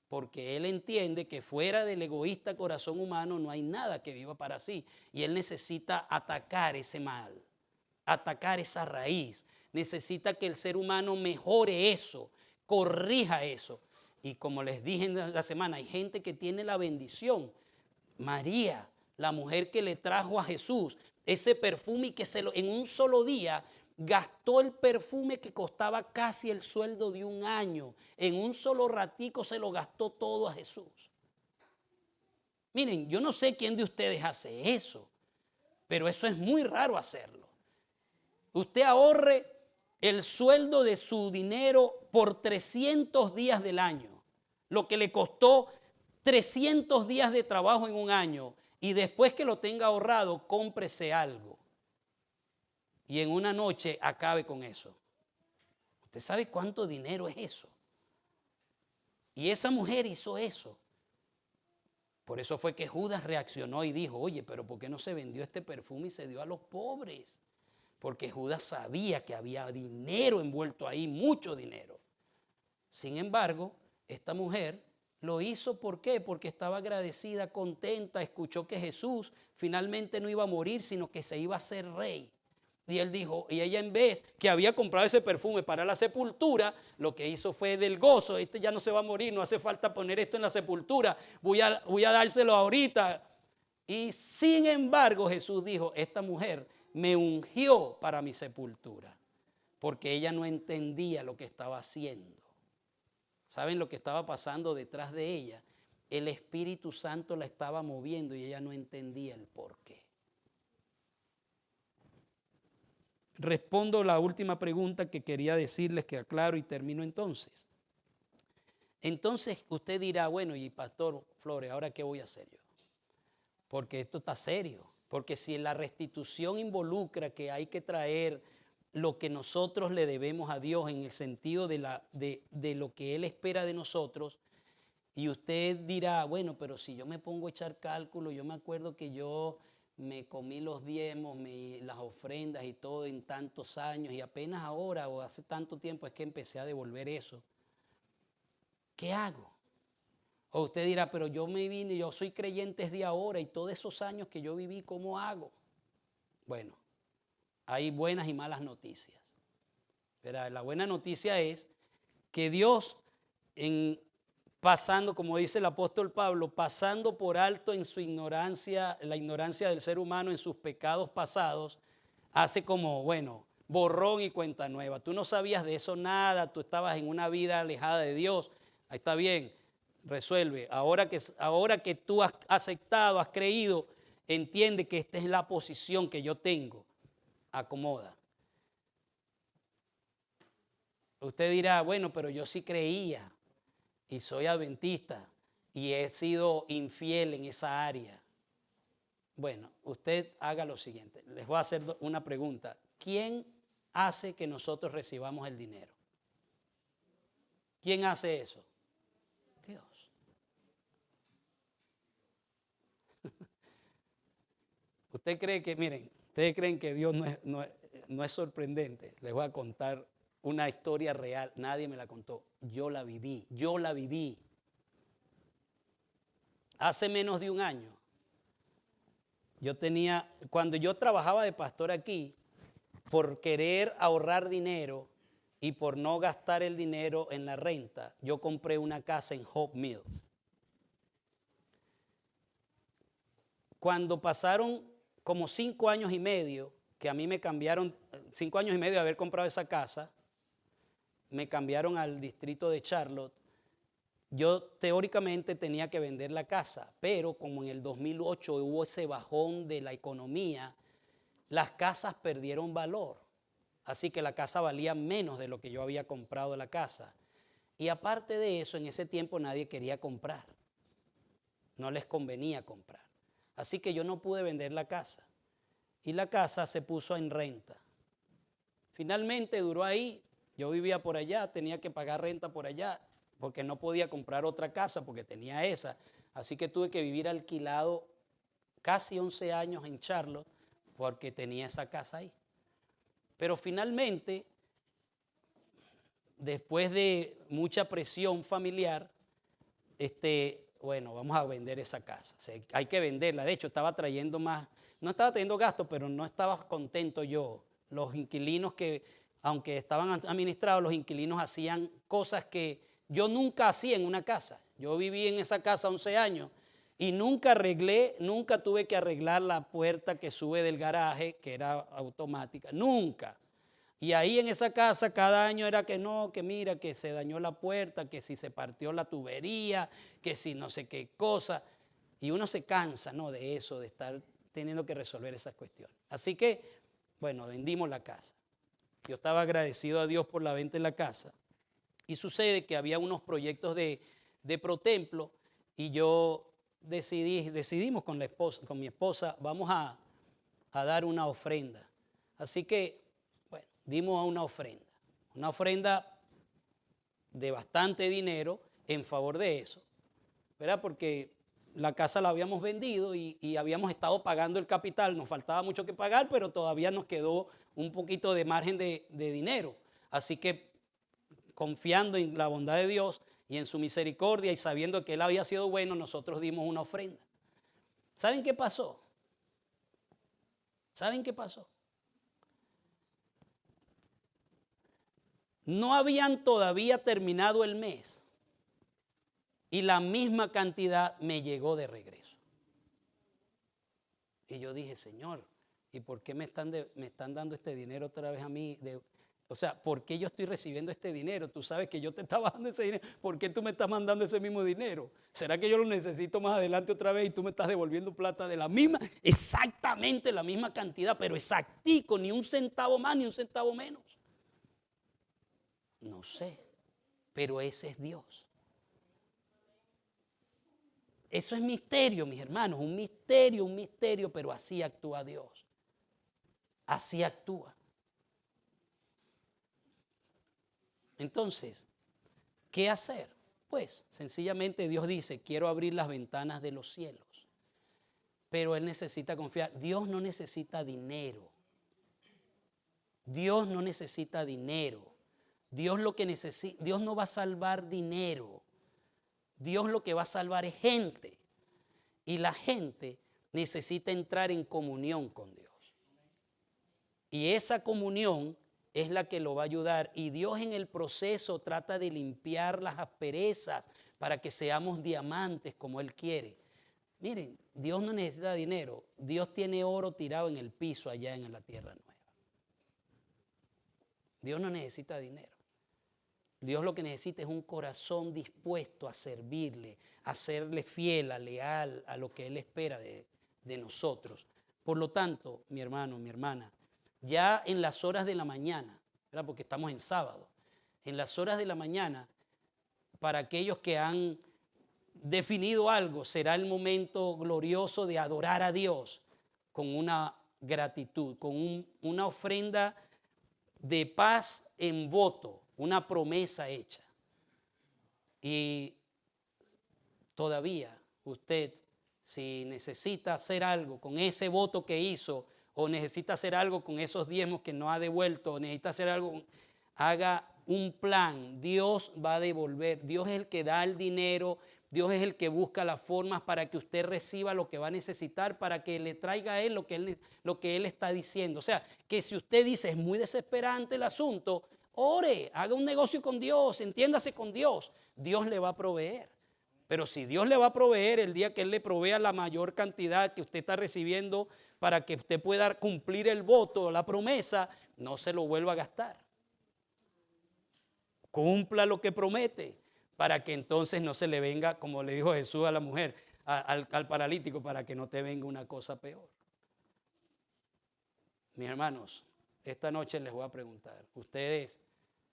Porque Él entiende que fuera del egoísta corazón humano no hay nada que viva para sí. Y Él necesita atacar ese mal, atacar esa raíz. Necesita que el ser humano mejore eso, corrija eso. Y como les dije en la semana, hay gente que tiene la bendición. María, la mujer que le trajo a Jesús ese perfume y que en un solo día gastó el perfume que costaba casi el sueldo de un año. En un solo ratico se lo gastó todo a Jesús. Miren, yo no sé quién de ustedes hace eso, pero eso es muy raro hacerlo. Usted ahorre el sueldo de su dinero por 300 días del año, lo que le costó 300 días de trabajo en un año, y después que lo tenga ahorrado, cómprese algo. Y en una noche acabe con eso. ¿Usted sabe cuánto dinero es eso? Y esa mujer hizo eso. Por eso fue que Judas reaccionó y dijo, oye, pero ¿por qué no se vendió este perfume y se dio a los pobres? Porque Judas sabía que había dinero envuelto ahí, mucho dinero. Sin embargo, esta mujer lo hizo, ¿por qué? Porque estaba agradecida, contenta, escuchó que Jesús finalmente no iba a morir, sino que se iba a ser rey. Y él dijo, y ella, en vez que había comprado ese perfume para la sepultura, lo que hizo fue del gozo, este ya no se va a morir, no hace falta poner esto en la sepultura, voy a dárselo ahorita. Y sin embargo Jesús dijo, esta mujer me ungió para mi sepultura, porque ella no entendía lo que estaba haciendo. ¿Saben lo que estaba pasando detrás de ella? El Espíritu Santo la estaba moviendo y ella no entendía el porqué. Respondo la última pregunta que quería decirles, que aclaro y termino entonces. Entonces usted dirá, bueno, y Pastor Flores, ¿ahora qué voy a hacer yo? Porque esto está serio. Porque si la restitución involucra que hay que traer lo que nosotros le debemos a Dios en el sentido de lo que Él espera de nosotros, y usted dirá, bueno, pero si yo me pongo a echar cálculo, yo me acuerdo que yo me comí los diezmos, las ofrendas y todo en tantos años, y apenas ahora o hace tanto tiempo es que empecé a devolver eso. ¿Qué hago? O usted dirá, pero yo soy creyente desde ahora y todos esos años que yo viví, ¿cómo hago? Bueno, hay buenas y malas noticias. Verá, la buena noticia es que Dios, pasando, como dice el apóstol Pablo, pasando por alto en su ignorancia, la ignorancia del ser humano en sus pecados pasados, hace como, bueno, borrón y cuenta nueva. Tú no sabías de eso nada, tú estabas en una vida alejada de Dios. Ahí está bien, resuelve. Ahora que tú has aceptado, has creído, entiende que esta es la posición que yo tengo. Acomoda. Usted dirá, bueno, pero yo sí creía y soy adventista y he sido infiel en esa área. Bueno, usted haga lo siguiente. Les voy a hacer una pregunta. ¿Quién hace que nosotros recibamos el dinero? ¿Quién hace eso? Dios. ¿Usted cree que, miren, ustedes creen que Dios no es sorprendente? Les voy a contar una historia real. Nadie me la contó. Yo la viví. Hace menos de un año. Cuando yo trabajaba de pastor aquí, por querer ahorrar dinero y por no gastar el dinero en la renta, yo compré una casa en Hope Mills. Cuando pasaron como 5 años y medio, que a mí me cambiaron, 5 años y medio de haber comprado esa casa, me cambiaron al distrito de Charlotte. Yo teóricamente tenía que vender la casa, pero como en el 2008 hubo ese bajón de la economía, las casas perdieron valor. Así que la casa valía menos de lo que yo había comprado la casa. Y aparte de eso, en ese tiempo nadie quería comprar. No les convenía comprar. Así que yo no pude vender la casa. Y la casa se puso en renta. Finalmente duró ahí. Yo vivía por allá, tenía que pagar renta por allá, porque no podía comprar otra casa porque tenía esa. Así que tuve que vivir alquilado casi 11 años en Charlotte porque tenía esa casa ahí. Pero finalmente, después de mucha presión familiar, bueno, vamos a vender esa casa. O sea, hay que venderla. De hecho, estaba trayendo más, no estaba teniendo gastos, pero no estaba contento yo. Los inquilinos que, aunque estaban administrados, los inquilinos hacían cosas que yo nunca hacía en una casa. Yo viví en esa casa 11 años y nunca tuve que arreglar la puerta que sube del garaje, que era automática, nunca. Y ahí en esa casa cada año era que no, que mira, que se dañó la puerta, que si se partió la tubería, que si no sé qué cosa. Y uno se cansa, ¿no?, de eso, de estar teniendo que resolver esas cuestiones. Así que, bueno, vendimos la casa. Yo estaba agradecido a Dios por la venta de la casa. Y sucede que había unos proyectos de ProTemplo y yo decidimos con mi esposa, vamos a dar una ofrenda. Así que, bueno, dimos una ofrenda de bastante dinero en favor de eso, ¿verdad? Porque la casa la habíamos vendido y habíamos estado pagando el capital, nos faltaba mucho que pagar, pero todavía nos quedó un poquito de margen de dinero. Así que, confiando en la bondad de Dios y en su misericordia y sabiendo que Él había sido bueno, nosotros dimos una ofrenda. ¿Saben qué pasó? No habían todavía terminado el mes y la misma cantidad me llegó de regreso. Y yo dije, Señor, ¿y por qué me están dando este dinero otra vez a mí? O sea, ¿por qué yo estoy recibiendo este dinero? Tú sabes que yo te estaba dando ese dinero. ¿Por qué tú me estás mandando ese mismo dinero? ¿Será que yo lo necesito más adelante otra vez y tú me estás devolviendo plata de la misma, exactamente la misma cantidad, pero exactico, ni un centavo más ni un centavo menos? No sé, pero ese es Dios. Eso es misterio, mis hermanos, un misterio, pero así actúa Dios. Así actúa. Entonces, ¿qué hacer? Pues sencillamente Dios dice, quiero abrir las ventanas de los cielos. Pero Él necesita confiar. Dios no necesita dinero. Dios no necesita dinero. Dios no va a salvar dinero. Dios lo que va a salvar es gente. Y la gente necesita entrar en comunión con Dios. Y esa comunión es la que lo va a ayudar. Y Dios en el proceso trata de limpiar las asperezas para que seamos diamantes como Él quiere. Miren, Dios no necesita dinero. Dios tiene oro tirado en el piso allá en la tierra nueva. Dios no necesita dinero. Dios lo que necesita es un corazón dispuesto a servirle, a serle fiel, a leal a lo que Él espera de nosotros. Por lo tanto, mi hermano, mi hermana, ya en las horas de la mañana, ¿verdad? Porque estamos en sábado, en las horas de la mañana, para aquellos que han definido algo, será el momento glorioso de adorar a Dios con una gratitud, con una ofrenda de paz en voto, una promesa hecha. Y todavía usted, si necesita hacer algo con ese voto que hizo, o necesita hacer algo con esos diezmos que no ha devuelto, o necesita hacer algo, haga un plan. Dios va a devolver. Dios es el que da el dinero. Dios es el que busca las formas para que usted reciba lo que va a necesitar, para que le traiga a Él lo que Él está diciendo. O sea, que si usted dice es muy desesperante el asunto, ore, haga un negocio con Dios, entiéndase con Dios. Dios le va a proveer. Pero si Dios le va a proveer el día que Él le provea la mayor cantidad que usted está recibiendo para que usted pueda cumplir el voto, la promesa, no se lo vuelva a gastar. Cumpla lo que promete para que entonces no se le venga, como le dijo Jesús a la mujer, al paralítico, para que no te venga una cosa peor. Mis hermanos, esta noche les voy a preguntar, ¿ustedes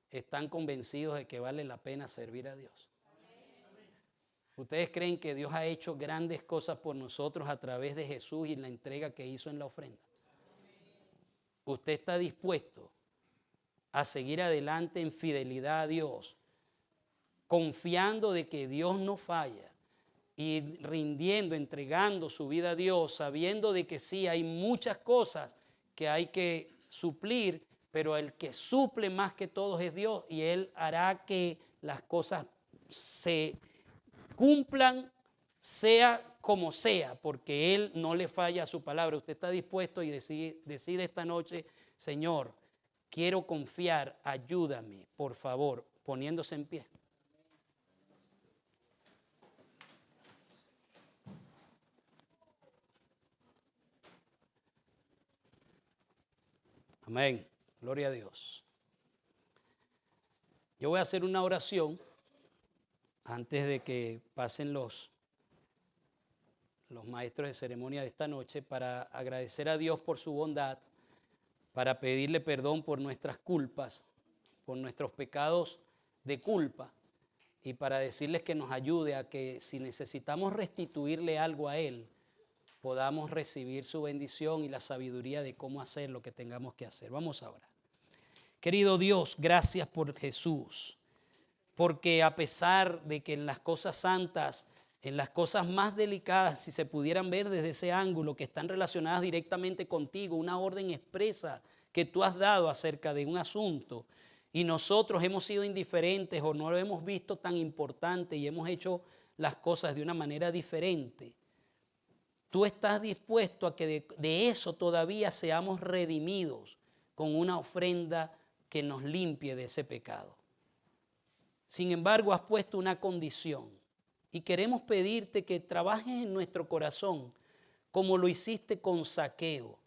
están convencidos de que vale la pena servir a Dios? ¿Ustedes creen que Dios ha hecho grandes cosas por nosotros a través de Jesús y la entrega que hizo en la ofrenda? ¿Usted está dispuesto a seguir adelante en fidelidad a Dios, confiando de que Dios no falla y rindiendo, entregando su vida a Dios, sabiendo de que sí, hay muchas cosas que hay que suplir, pero el que suple más que todos es Dios y Él hará que las cosas se cumplan, sea como sea, porque Él no le falla a su palabra? Usted está dispuesto y decide esta noche, Señor, quiero confiar, ayúdame, por favor, poniéndose en pie. Amén. Gloria a Dios. Yo voy a hacer una oración antes de que pasen los maestros de ceremonia de esta noche, para agradecer a Dios por su bondad, para pedirle perdón por nuestras culpas, por nuestros pecados de culpa, y para decirles que nos ayude a que si necesitamos restituirle algo a Él, podamos recibir su bendición y la sabiduría de cómo hacer lo que tengamos que hacer. Vamos a orar. Querido Dios, gracias por Jesús, porque a pesar de que en las cosas santas, en las cosas más delicadas, si se pudieran ver desde ese ángulo, que están relacionadas directamente contigo, una orden expresa que tú has dado acerca de un asunto, y nosotros hemos sido indiferentes o no lo hemos visto tan importante y hemos hecho las cosas de una manera diferente, tú estás dispuesto a que de eso todavía seamos redimidos con una ofrenda que nos limpie de ese pecado. Sin embargo, has puesto una condición y queremos pedirte que trabajes en nuestro corazón como lo hiciste con Zaqueo.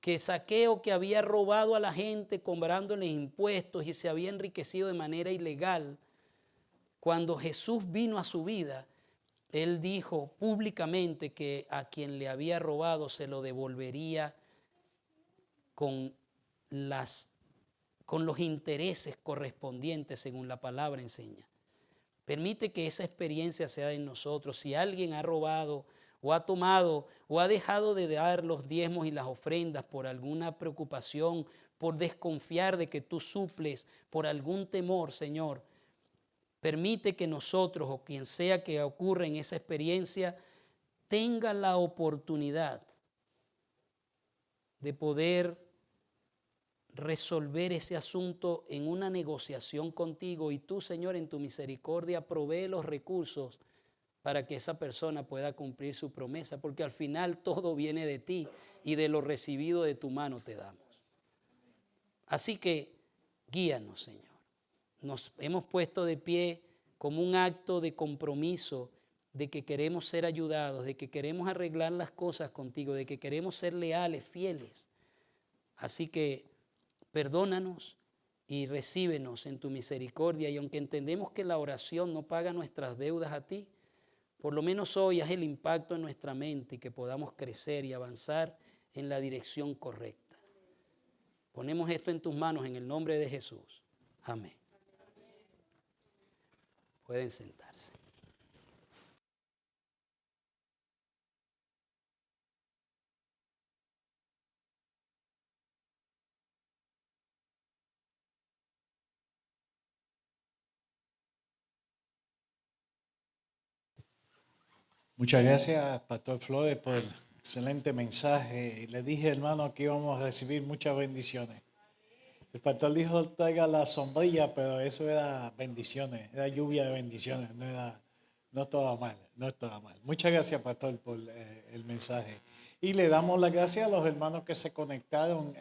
Que Zaqueo, que había robado a la gente cobrándoles impuestos y se había enriquecido de manera ilegal, cuando Jesús vino a su vida, él dijo públicamente que a quien le había robado se lo devolvería con los intereses correspondientes según la palabra enseña. Permite que esa experiencia sea en nosotros. Si alguien ha robado o ha tomado o ha dejado de dar los diezmos y las ofrendas por alguna preocupación, por desconfiar de que tú suples, por algún temor, Señor, permite que nosotros o quien sea que ocurra en esa experiencia tenga la oportunidad de poder resolver ese asunto en una negociación contigo, y tú, Señor, en tu misericordia provee los recursos para que esa persona pueda cumplir su promesa, porque al final todo viene de ti y de lo recibido de tu mano te damos. Así que guíanos, Señor. Nos hemos puesto de pie como un acto de compromiso de que queremos ser ayudados, de que queremos arreglar las cosas contigo, de que queremos ser leales, fieles. Así que perdónanos y recíbenos en tu misericordia. Y aunque entendemos que la oración no paga nuestras deudas a ti, por lo menos hoy haz el impacto en nuestra mente y que podamos crecer y avanzar en la dirección correcta. Ponemos esto en tus manos en el nombre de Jesús. Amén. Pueden sentarse. Muchas gracias, Pastor Flores, por el excelente mensaje. Le dije, hermano, que íbamos a recibir muchas bendiciones. El pastor dijo, traiga la sombrilla, pero eso era bendiciones, era lluvia de bendiciones, no estaba mal. Muchas gracias, Pastor, por el mensaje. Y le damos las gracias a los hermanos que se conectaron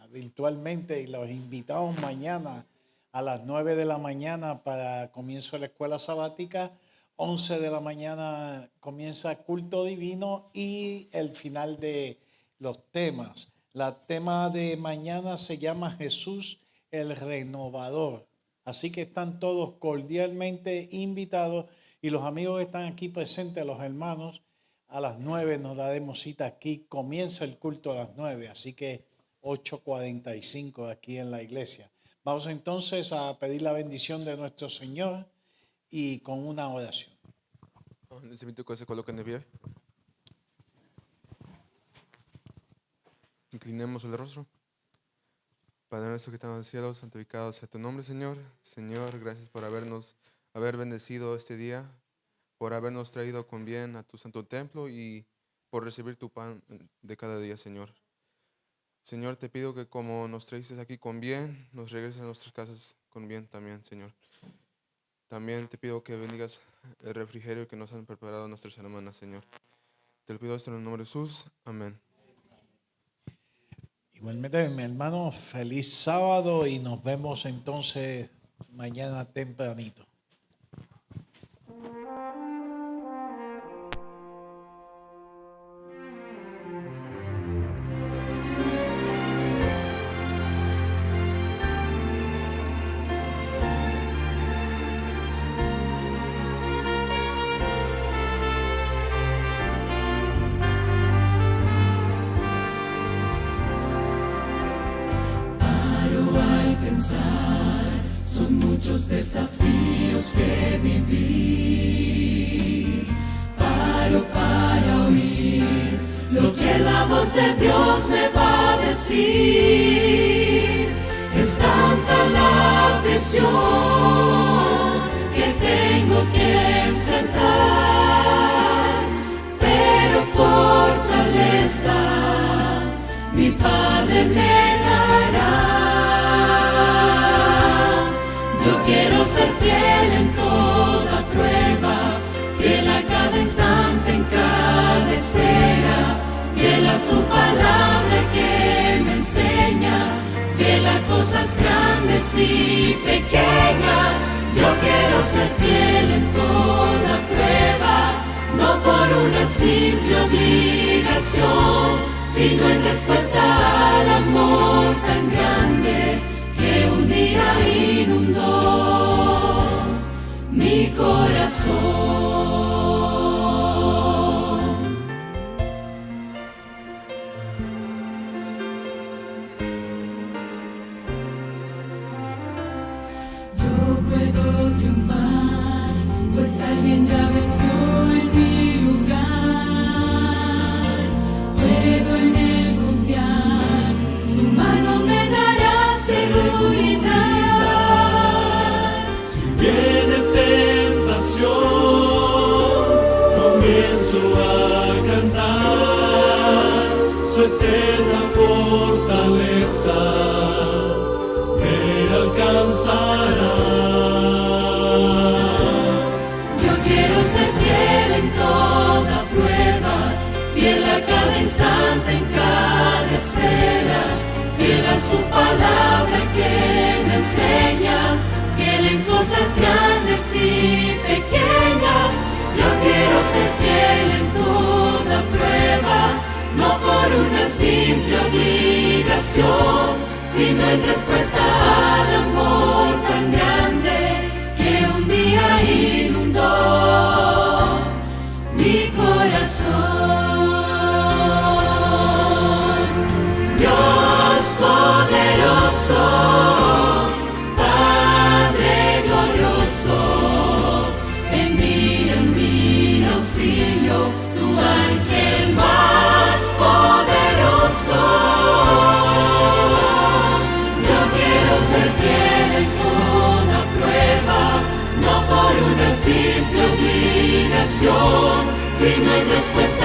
virtualmente y los invitamos mañana a las 9 de la mañana para comienzo de la escuela sabática. 11 de la mañana comienza culto divino y el final de los temas. La tema de mañana se llama Jesús el Renovador. Así que están todos cordialmente invitados y los amigos que están aquí presentes, los hermanos, a las 9 nos daremos cita aquí. Comienza el culto a las 9, así que 8:45 aquí en la iglesia. Vamos entonces a pedir la bendición de nuestro Señor y con una oración. Les invito a que se coloquen de pie. Inclinemos el rostro. Padre nuestro que estás en el cielo, santificado sea tu nombre, Señor. Señor, gracias por haber bendecido este día, por habernos traído con bien a tu santo templo y por recibir tu pan de cada día, Señor. Señor, te pido que como nos trajiste aquí con bien, nos regreses a nuestras casas con bien también, Señor. También te pido que bendigas el refrigerio que nos han preparado nuestras hermanas, Señor. Te lo pido esto en el nombre de Jesús. Amén. Igualmente, mi hermano, feliz sábado y nos vemos entonces mañana tempranito. Son muchos desafíos que vivir. Paro para oír lo que la voz de Dios me va a decir. Es tanta la presión que tengo que enfrentar, pero fortaleza mi Padre me dará. Yo quiero ser fiel en toda prueba, fiel a cada instante, en cada esfera, fiel a su palabra que me enseña, fiel a cosas grandes y pequeñas. Yo quiero ser fiel en toda prueba, no por una simple obligación, sino en respuesta al amor tan grande que un día inundó mi corazón. Yo puedo triunfar, pues alguien ya venció en mi lugar. Puedo en él confiar, su mano me dará seguridad. Si viene tentación, comienzo a cantar su eterna fortaleza me alcanzará. Yo quiero ser fiel en toda prueba, fiel a cada instante, en cada esfera, fiel a su palabra simple obligación, sino en respuesta al amor tan grande que un día inundó mi corazón. Dios poderoso, Padre glorioso, envía en mi auxilio tu ángel más poderoso. Yo quiero ser fiel en toda prueba, no por una simple obligación, sino en respuesta